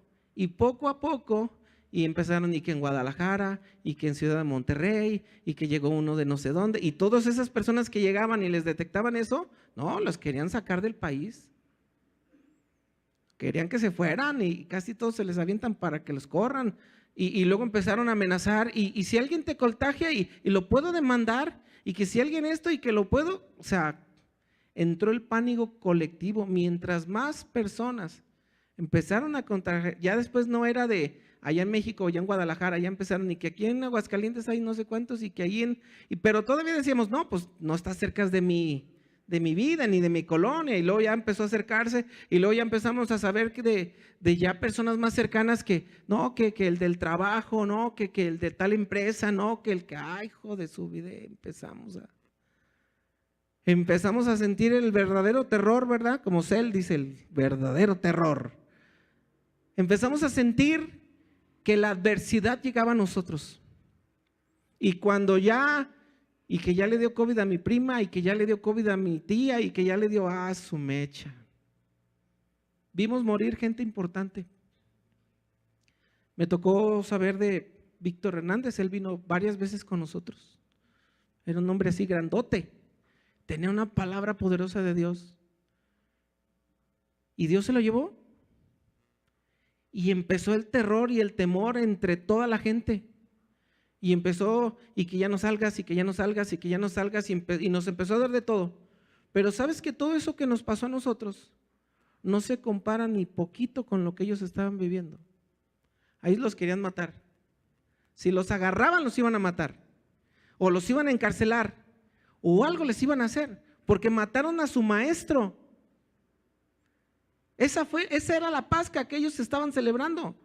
y empezaron y que en Guadalajara, y que en Ciudad de Monterrey, y que llegó uno de no sé dónde, y todas esas personas que llegaban y les detectaban eso, no, los querían sacar del país. Querían que se fueran y casi todos se les avientan para que los corran. Y luego empezaron a amenazar, y si alguien te contagia y lo puedo demandar, y que si alguien esto y que lo puedo, o sea, entró el pánico colectivo. Mientras más personas empezaron a contagiar, ya después no era de allá en México, allá en Guadalajara, ya empezaron, y que aquí en Aguascalientes hay no sé cuántos, y que ahí pero todavía decíamos, no, pues no está cerca de mi vida, ni de mi colonia, y luego ya empezó a acercarse, y luego ya empezamos a saber que de ya personas más cercanas que, no, que el del trabajo, no, que el de tal empresa, no, que el que, ay, hijo de su vida, empezamos a sentir el verdadero terror, ¿verdad? Como Cell dice, el verdadero terror. Empezamos a sentir que la adversidad llegaba a nosotros, y cuando y que ya le dio COVID a mi prima, y que ya le dio COVID a mi tía, y que ya le dio a su mecha. Vimos morir gente importante. Me tocó saber de Víctor Hernández, él vino varias veces con nosotros. Era un hombre así grandote, tenía una palabra poderosa de Dios. Y Dios se lo llevó. Y empezó el terror y el temor entre toda la gente. Y empezó, y que ya no salgas, y que ya no salgas, y que ya no salgas, y nos empezó a dar de todo. Pero sabes que todo eso que nos pasó a nosotros no se compara ni poquito con lo que ellos estaban viviendo. Ahí los querían matar. Si los agarraban, los iban a matar, o los iban a encarcelar, o algo les iban a hacer, porque mataron a su maestro. Esa era la Pascua que ellos estaban celebrando.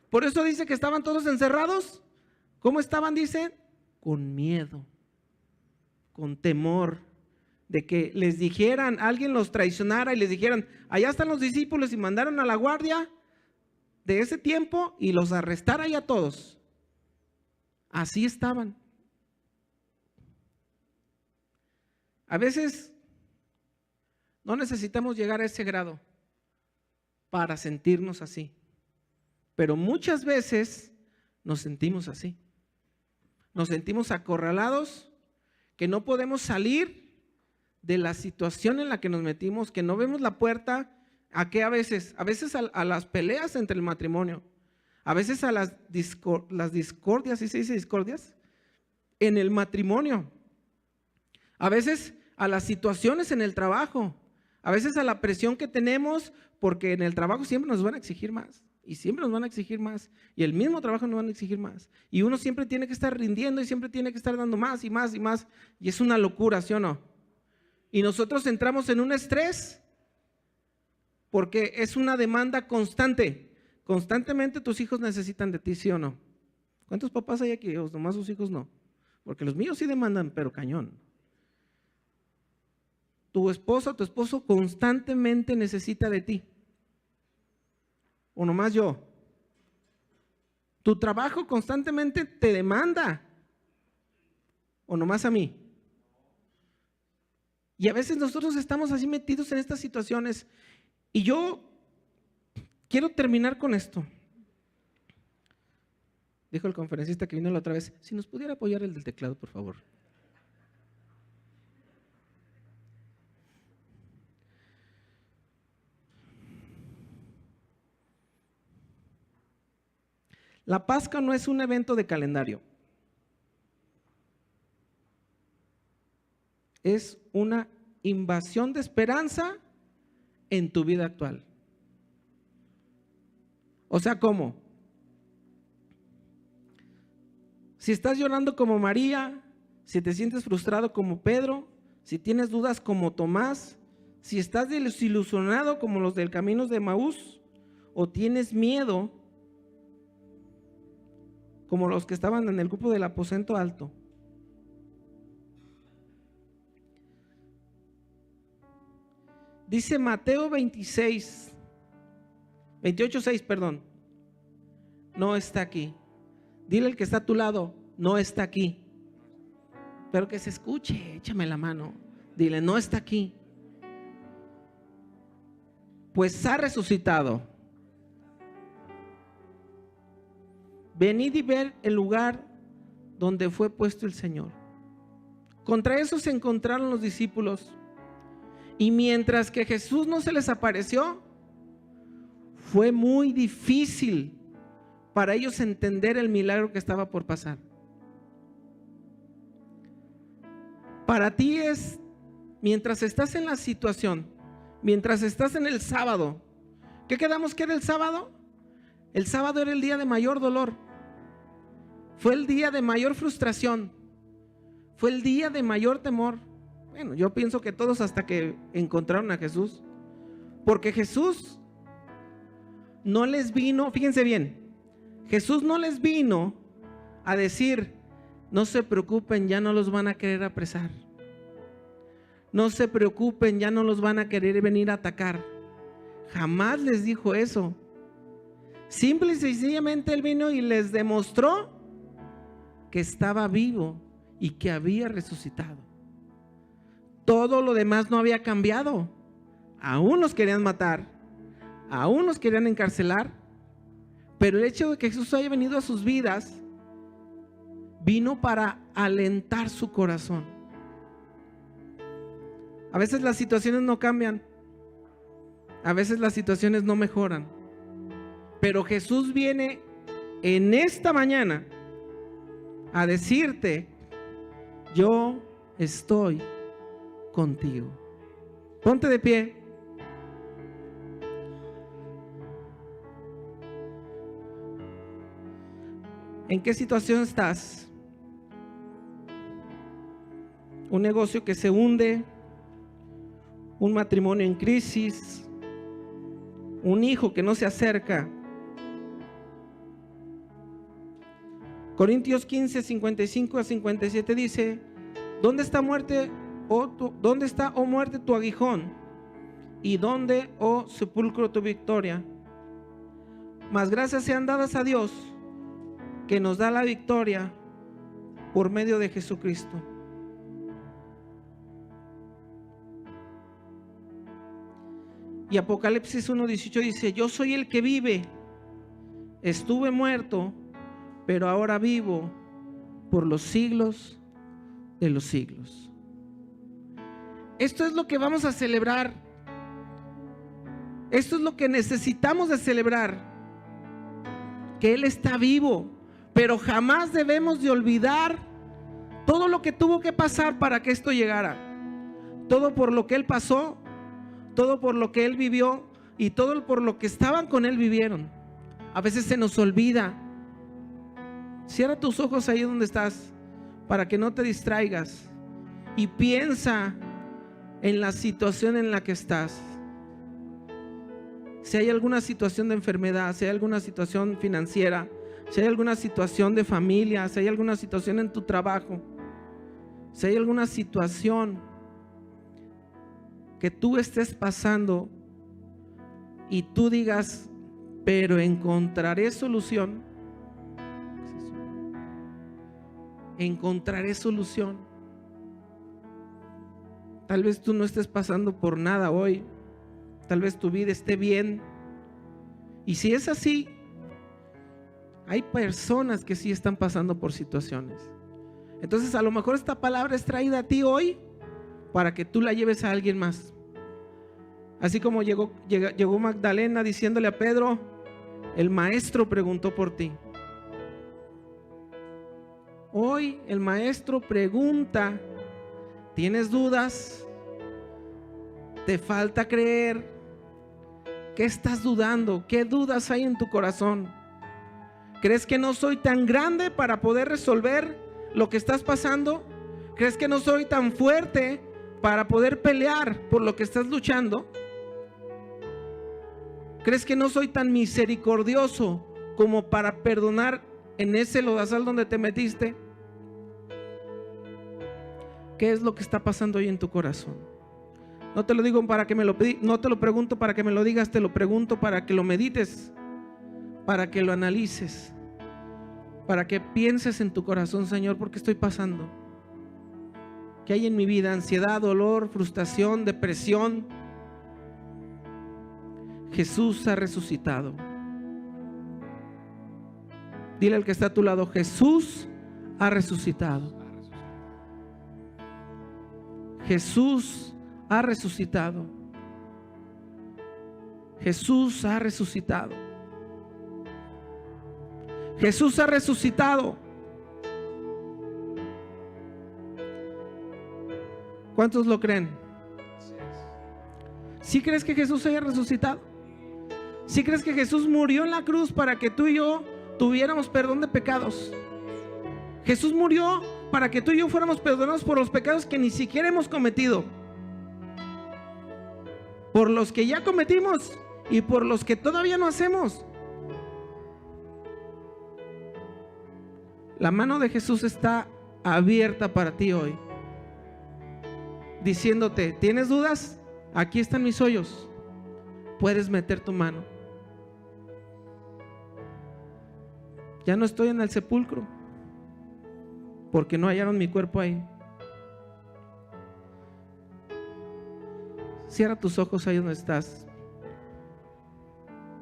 Por eso dice que estaban todos encerrados. ¿Cómo estaban? Dice, con miedo, con temor de que les dijeran, alguien los traicionara y les dijeran, allá están los discípulos, y mandaron a la guardia, de ese tiempo y los arrestara ahí a todos. Así estaban. A veces no necesitamos llegar a ese grado para sentirnos así, pero muchas veces nos sentimos así. Nos sentimos acorralados, que no podemos salir de la situación en la que nos metimos, que no vemos la puerta. ¿A qué a veces? A veces a las peleas entre el matrimonio, a veces a las discordias, ¿sí se dice discordias? En el matrimonio, a veces a las situaciones en el trabajo, a veces a la presión que tenemos, porque en el trabajo siempre nos van a exigir más, y siempre nos van a exigir más, y el mismo trabajo nos van a exigir más, y uno siempre tiene que estar rindiendo y siempre tiene que estar dando más y más y más, y es una locura, ¿sí o no? Y nosotros entramos en un estrés, porque es una demanda constante. Constantemente tus hijos necesitan de ti, ¿sí o no? ¿Cuántos papás hay aquí? O nomás sus hijos no. Porque los míos sí demandan, pero cañón. Tu esposa o tu esposo constantemente necesita de ti. O nomás yo. Tu trabajo constantemente te demanda. O nomás a mí. Y a veces nosotros estamos así metidos en estas situaciones. Y yo quiero terminar con esto. Dijo el conferencista que vino la otra vez, si nos pudiera apoyar el del teclado, por favor. La Pascua no es un evento de calendario. Es una invasión de esperanza en tu vida actual. O sea, ¿cómo? Si estás llorando como María, si te sientes frustrado como Pedro, si tienes dudas como Tomás, si estás desilusionado como los del camino de Emaús, o tienes miedo como los que estaban en el grupo del aposento alto. Dice Mateo 28:6, perdón. No está aquí. Dile al que está a tu lado, no está aquí. Pero que se escuche, échame la mano. Dile, no está aquí. Pues ha resucitado. Venid y ver el lugar donde fue puesto el Señor. Contra eso se encontraron los discípulos. Y mientras que Jesús no se les apareció, fue muy difícil para ellos entender el milagro que estaba por pasar. Para ti es, mientras estás en la situación, mientras estás en el sábado, ¿qué quedamos que era el sábado? El sábado era el día de mayor dolor, fue el día de mayor frustración, fue el día de mayor temor. Bueno, yo pienso que todos hasta que encontraron a Jesús, porque Jesús no les vino, fíjense bien, Jesús no les vino a decir, no se preocupen, ya no los van a querer apresar, no se preocupen, ya no los van a querer venir a atacar. Jamás les dijo eso. Simple y sencillamente Él vino y les demostró que estaba vivo y que había resucitado. Todo lo demás no había cambiado. Aún los querían matar, aún los querían encarcelar, pero el hecho de que Jesús haya venido a sus vidas vino para alentar su corazón. A veces las situaciones no cambian, a veces las situaciones no mejoran, pero Jesús viene en esta mañana a decirte, yo estoy contigo. Ponte de pie. ¿En qué situación estás? Un negocio que se hunde, un matrimonio en crisis, un hijo que no se acerca. Corintios 15, 55 a 57 dice, ¿dónde está muerte, dónde está, oh muerte, tu aguijón? ¿Y dónde, oh sepulcro, tu victoria? Mas gracias sean dadas a Dios, que nos da la victoria por medio de Jesucristo. Y Apocalipsis 1:18 dice: yo soy el que vive, estuve muerto, pero ahora vivo por los siglos de los siglos. Esto es lo que vamos a celebrar. Esto es lo que necesitamos de celebrar, que Él está vivo, pero jamás debemos de olvidar todo lo que tuvo que pasar para que esto llegara, todo por lo que Él pasó, todo por lo que Él vivió y todo por lo que estaban con Él vivieron. A veces se nos olvida. Cierra tus ojos ahí donde estás para que no te distraigas y piensa en la situación en la que estás. Si hay alguna situación de enfermedad, si hay alguna situación financiera, si hay alguna situación de familia, si hay alguna situación en tu trabajo, si hay alguna situación que tú estés pasando y tú digas, pero encontraré solución. Encontraré solución. Tal vez tú no estés pasando por nada hoy. Tal vez tu vida esté bien. Y si es así, hay personas que sí están pasando por situaciones. Entonces a lo mejor esta palabra es traída a ti hoy para que tú la lleves a alguien más. Así como llegó Magdalena diciéndole a Pedro: el maestro preguntó por ti. Hoy el maestro pregunta: ¿tienes dudas? ¿Te falta creer? ¿Qué estás dudando? ¿Qué dudas hay en tu corazón? ¿Crees que no soy tan grande para poder resolver lo que estás pasando? ¿Crees que no soy tan fuerte para poder pelear por lo que estás luchando? ¿Crees que no soy tan misericordioso como para perdonar en ese lodazal donde te metiste? ¿Qué es lo que está pasando hoy en tu corazón? No te lo digo para que no te lo pregunto para que me lo digas, te lo pregunto para que lo medites, para que lo analices, para que pienses en tu corazón: Señor, ¿por qué estoy pasando? ¿Qué hay en mi vida? Ansiedad, dolor, frustración, depresión. Jesús ha resucitado. Dile al que está a tu lado: Jesús ha resucitado. Jesús ha resucitado. Jesús ha resucitado. Jesús ha resucitado. ¿Cuántos lo creen? ¿Sí crees que Jesús haya resucitado? ¿Sí crees que Jesús murió en la cruz para que tú y yo tuviéramos perdón de pecados? Jesús murió para que tú y yo fuéramos perdonados por los pecados que ni siquiera hemos cometido, por los que ya cometimos y por los que todavía no hacemos. La mano de Jesús está abierta para ti hoy, diciéndote: ¿tienes dudas? Aquí están mis hoyos, puedes meter tu mano. Ya no estoy en el sepulcro porque no hallaron mi cuerpo ahí. Cierra tus ojos ahí donde estás.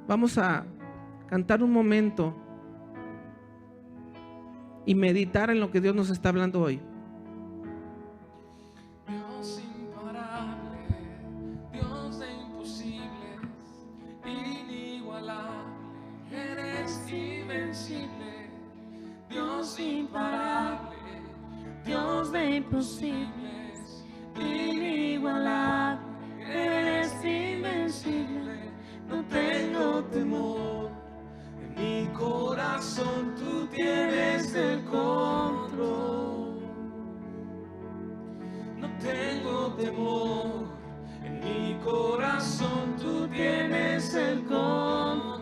Vamos a cantar un momento y meditar en lo que Dios nos está hablando hoy. Dios imparable, Dios de imposibles, inigualable, eres invencible. Dios imparable, Dios de imposibles, inigualable, eres invencible. No tengo temor, en mi corazón tú tienes el control. No tengo temor, en mi corazón tú tienes el control.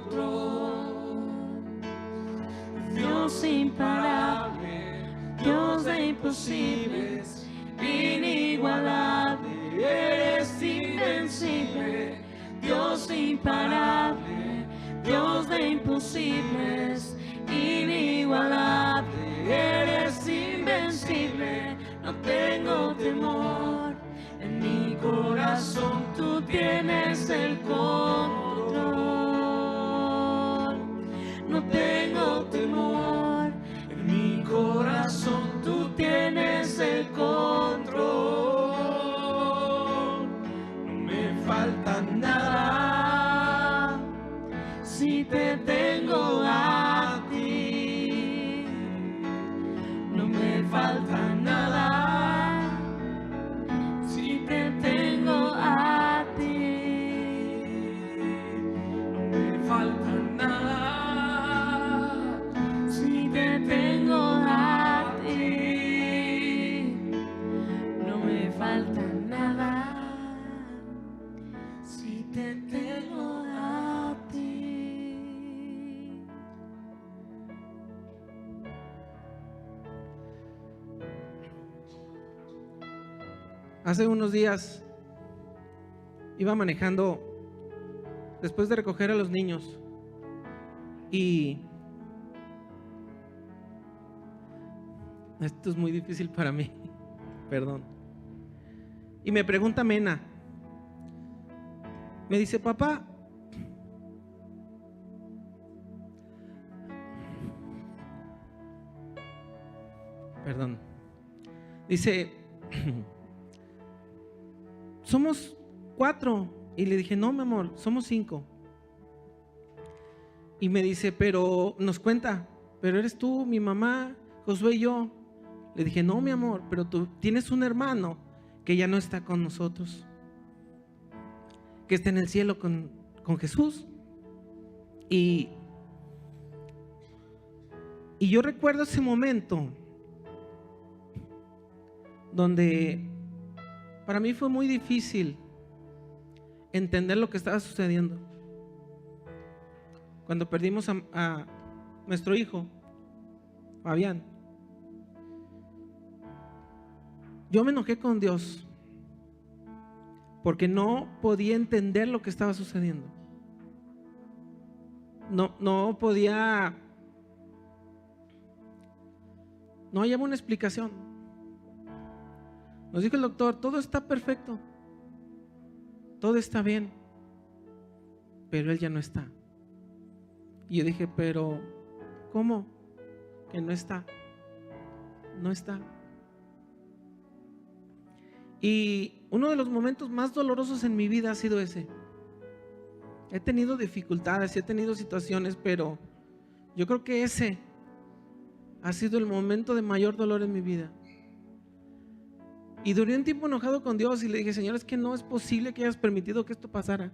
Dios imparable, Dios de imposibles, inigualable, eres invencible. Dios imparable, Dios de imposibles, inigualable, eres invencible, no tengo temor. En mi corazón tú tienes el control. No tengo temor. En mi corazón tú tienes el control. No me falta nada si te tengo a ti. No me falta nada si te tengo a ti. No me falta nada si te tengo a ti. No me falta nada si te tengo a ti. Hace unos días iba manejando después de recoger a los niños y esto es muy difícil para mí, perdón. Y me pregunta Mena, me dice, papá, perdón, dice, somos 4. Y le dije, no, mi amor, somos 5. Y me dice, pero nos cuenta, pero eres tú, mi mamá, Josué y yo. Le dije, no, mi amor, pero tú tienes un hermano que ya no está con nosotros, que está en el cielo con Jesús. Y yo recuerdo ese momento donde para mí fue muy difícil entender lo que estaba sucediendo. Cuando perdimos a nuestro hijo, Fabián, yo me enojé con Dios porque no podía entender lo que estaba sucediendo. No podía, no hallaba una explicación. Nos dijo el doctor, todo está perfecto, todo está bien, pero él ya no está. Y yo dije, pero ¿cómo que no está? No está. Y uno de los momentos más dolorosos en mi vida ha sido ese. He tenido dificultades, he tenido situaciones, pero yo creo que ese ha sido el momento de mayor dolor en mi vida. Y duré un tiempo enojado con Dios y le dije, Señor, es que no es posible que hayas permitido que esto pasara.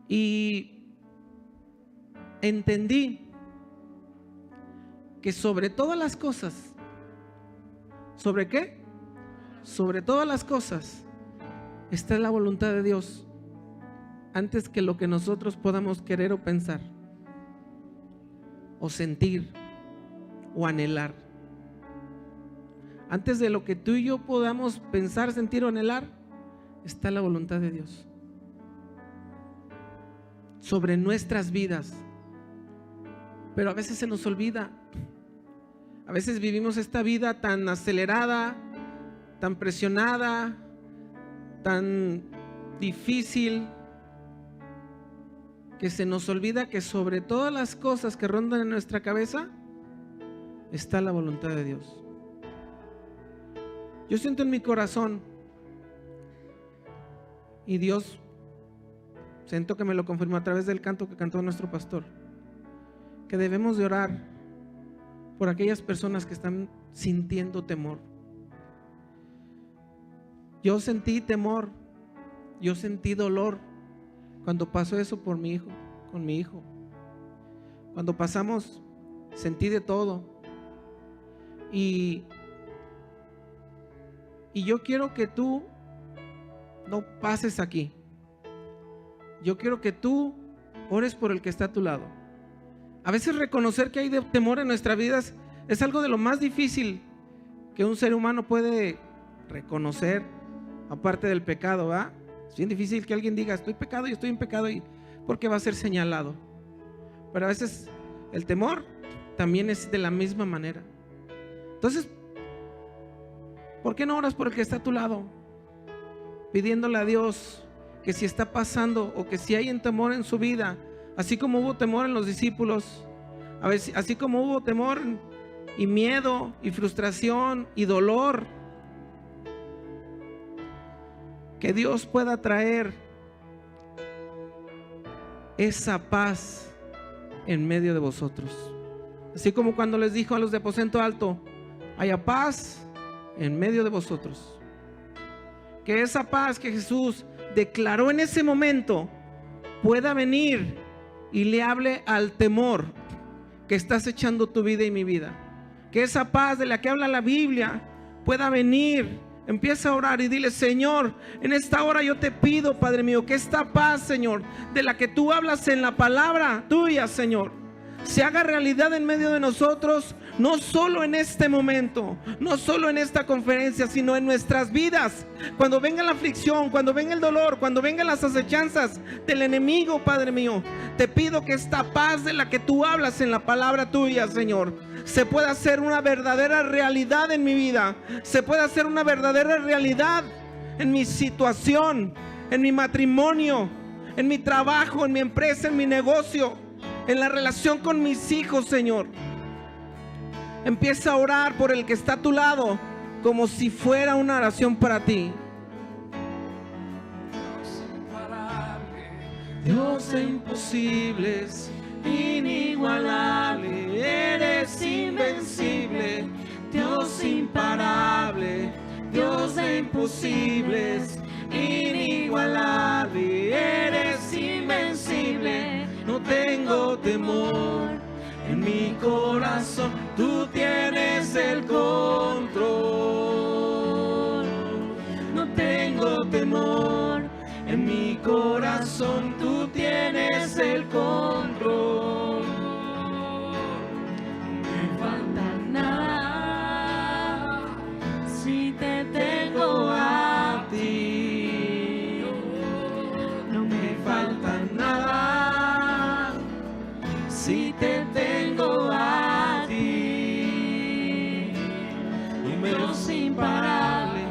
Y entendí que sobre todas las cosas, ¿sobre qué? Sobre todas las cosas está la voluntad de Dios antes que lo que nosotros podamos querer o pensar o sentir o anhelar. Antes de lo que tú y yo podamos pensar, sentir o anhelar, está la voluntad de Dios sobre nuestras vidas. Pero a veces se nos olvida. A veces vivimos esta vida tan acelerada, tan presionada, tan difícil, que se nos olvida que sobre todas las cosas que rondan en nuestra cabeza está la voluntad de Dios. Yo siento en mi corazón, y Dios siento que me lo confirmó a través del canto que cantó nuestro pastor, que debemos de orar por aquellas personas que están sintiendo temor. Yo sentí temor, yo sentí dolor cuando pasó eso por mi hijo, con mi hijo. Cuando pasamos, sentí de todo. Y yo quiero que tú no pases aquí. Yo quiero que tú ores por el que está a tu lado. A veces reconocer que hay temor en nuestras vidas es algo de lo más difícil que un ser humano puede reconocer, aparte del pecado, ¿verdad? Es bien difícil que alguien diga, estoy pecado y estoy en pecado, y porque va a ser señalado. Pero a veces el temor también es de la misma manera. Entonces, ¿por qué no oras por el que está a tu lado? Pidiéndole a Dios que si está pasando o que si hay un temor en su vida, así como hubo temor en los discípulos, a veces, así como hubo temor y miedo y frustración y dolor, que Dios pueda traer esa paz en medio de vosotros. Así como cuando les dijo a los de aposento alto, haya paz en medio de vosotros. Que esa paz que Jesús declaró en ese momento pueda venir y le hable al temor que estás echando tu vida y mi vida. Que esa paz de la que habla la Biblia pueda venir. Empieza a orar y dile, Señor, en esta hora yo te pido, Padre mío, que esta paz, Señor, de la que tú hablas en la palabra tuya, Señor, se haga realidad en medio de nosotros, no solo en este momento, no solo en esta conferencia, sino en nuestras vidas. Cuando venga la aflicción, cuando venga el dolor, cuando vengan las acechanzas del enemigo, Padre mío, te pido que esta paz de la que tú hablas en la palabra tuya, Señor, se pueda hacer una verdadera realidad en mi vida, se pueda hacer una verdadera realidad en mi situación, en mi matrimonio, en mi trabajo, en mi empresa, en mi negocio, en la relación con mis hijos, Señor. Empieza a orar por el que está a tu lado como si fuera una oración para ti. Dios de imposibles, inigualable, eres invencible, Dios imparable, Dios de imposibles, inigualable, eres invencible, no tengo temor, en mi corazón tú tienes el control, no tengo temor, en mi corazón tú tienes el control. No me falta nada si te tengo a ti. No me falta nada si te tengo a ti. Dios imparable,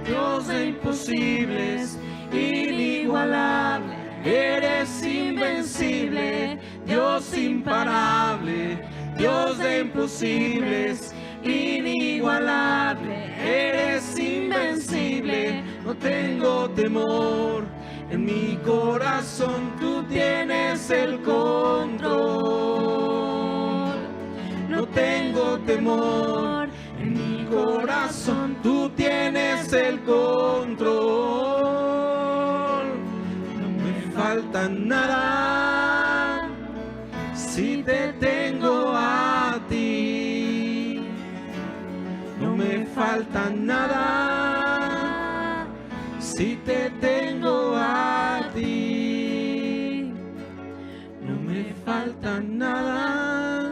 Dios de imposibles, inigualable, eres invencible, Dios imparable, Dios de imposibles, inigualable, eres invencible, no tengo temor, en mi corazón tú tienes el control, no tengo temor, en mi corazón tú tienes el control, no me falta nada si te tengo a ti, no me falta nada si te tengo a ti, no me falta nada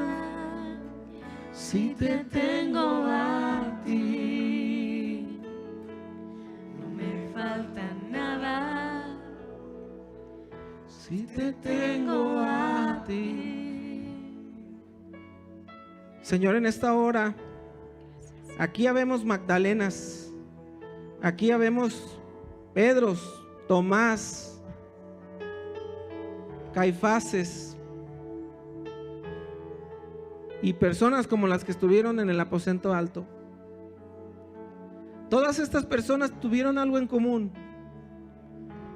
si te tengo a ti, no me falta nada si te tengo a ti. Señor, en esta hora, aquí habemos Magdalenas, aquí habemos Pedros, Tomás, Caifases y personas como las que estuvieron en el aposento alto. Todas estas personas tuvieron algo en común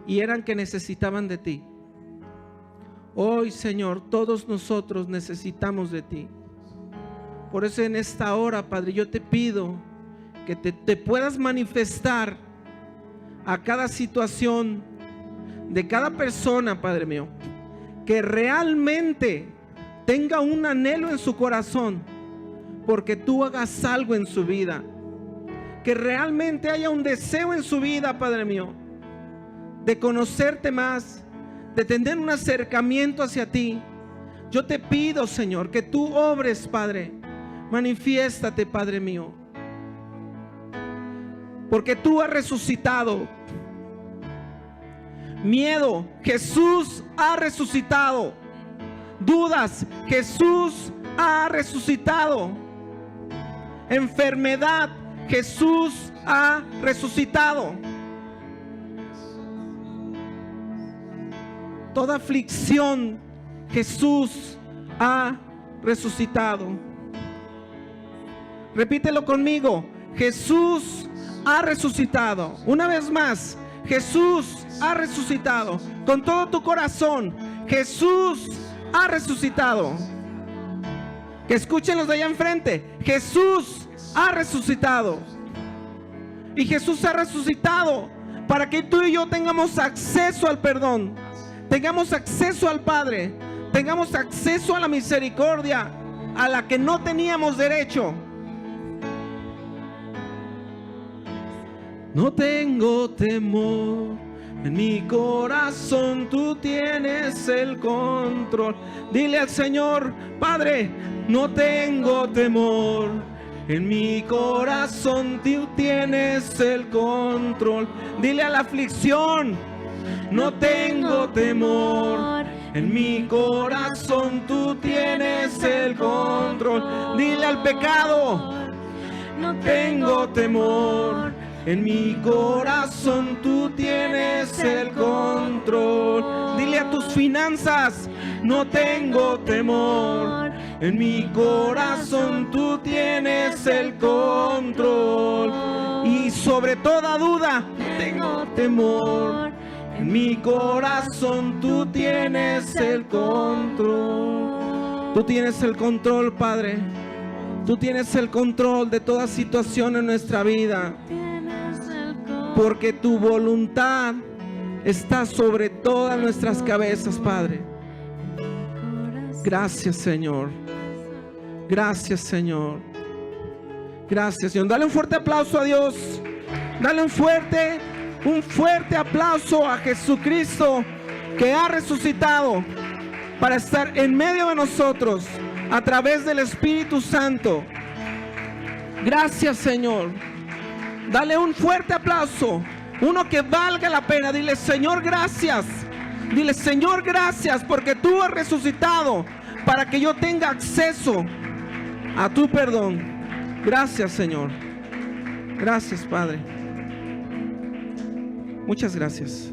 y eran que necesitaban de ti. Hoy, Señor, todos nosotros necesitamos de ti. Por eso en esta hora, Padre, yo te pido que te puedas manifestar a cada situación de cada persona, Padre mío, que realmente tenga un anhelo en su corazón porque tú hagas algo en su vida, que realmente haya un deseo en su vida, Padre mío, de conocerte más, de tener un acercamiento hacia ti. Yo te pido, Señor, que tú obres, Padre, manifiéstate, Padre mío, porque tú has resucitado Miedo, Jesús ha resucitado. Dudas, Jesús ha resucitado. Enfermedad, Jesús ha resucitado. Toda aflicción, Jesús ha resucitado. Repítelo conmigo. Jesús ha resucitado. Una vez más, Jesús ha resucitado. Con todo tu corazón, Jesús ha resucitado. Que escuchen los de allá enfrente. Jesús ha resucitado. Y Jesús ha resucitado para que tú y yo tengamos acceso al perdón, tengamos acceso al Padre, tengamos acceso a la misericordia a la que no teníamos derecho. No tengo temor, en mi corazón tú tienes el control. Dile al Señor: Padre, no tengo temor, en mi corazón tú tienes el control. Dile a la aflicción: no tengo temor, en mi corazón tú tienes el control. Dile al pecado: no tengo temor, en mi corazón tú tienes el control. Dile a tus finanzas: no tengo temor, en mi corazón tú tienes el control. Y sobre toda duda, no tengo temor, en mi corazón tú tienes el control. Tú tienes el control, Padre. Tú tienes el control de toda situación en nuestra vida, porque tu voluntad está sobre todas nuestras cabezas, Padre. Gracias, Señor. Gracias, Señor. Gracias, Señor. Dale un fuerte aplauso a Dios. Dale un fuerte aplauso a Jesucristo, que ha resucitado para estar en medio de nosotros a través del Espíritu Santo. Gracias, Señor. Dale un fuerte aplauso, uno que valga la pena. Dile: Señor, gracias. Dile: Señor, gracias, porque tú has resucitado para que yo tenga acceso a tu perdón. Gracias, Señor. Gracias, Padre. Muchas gracias.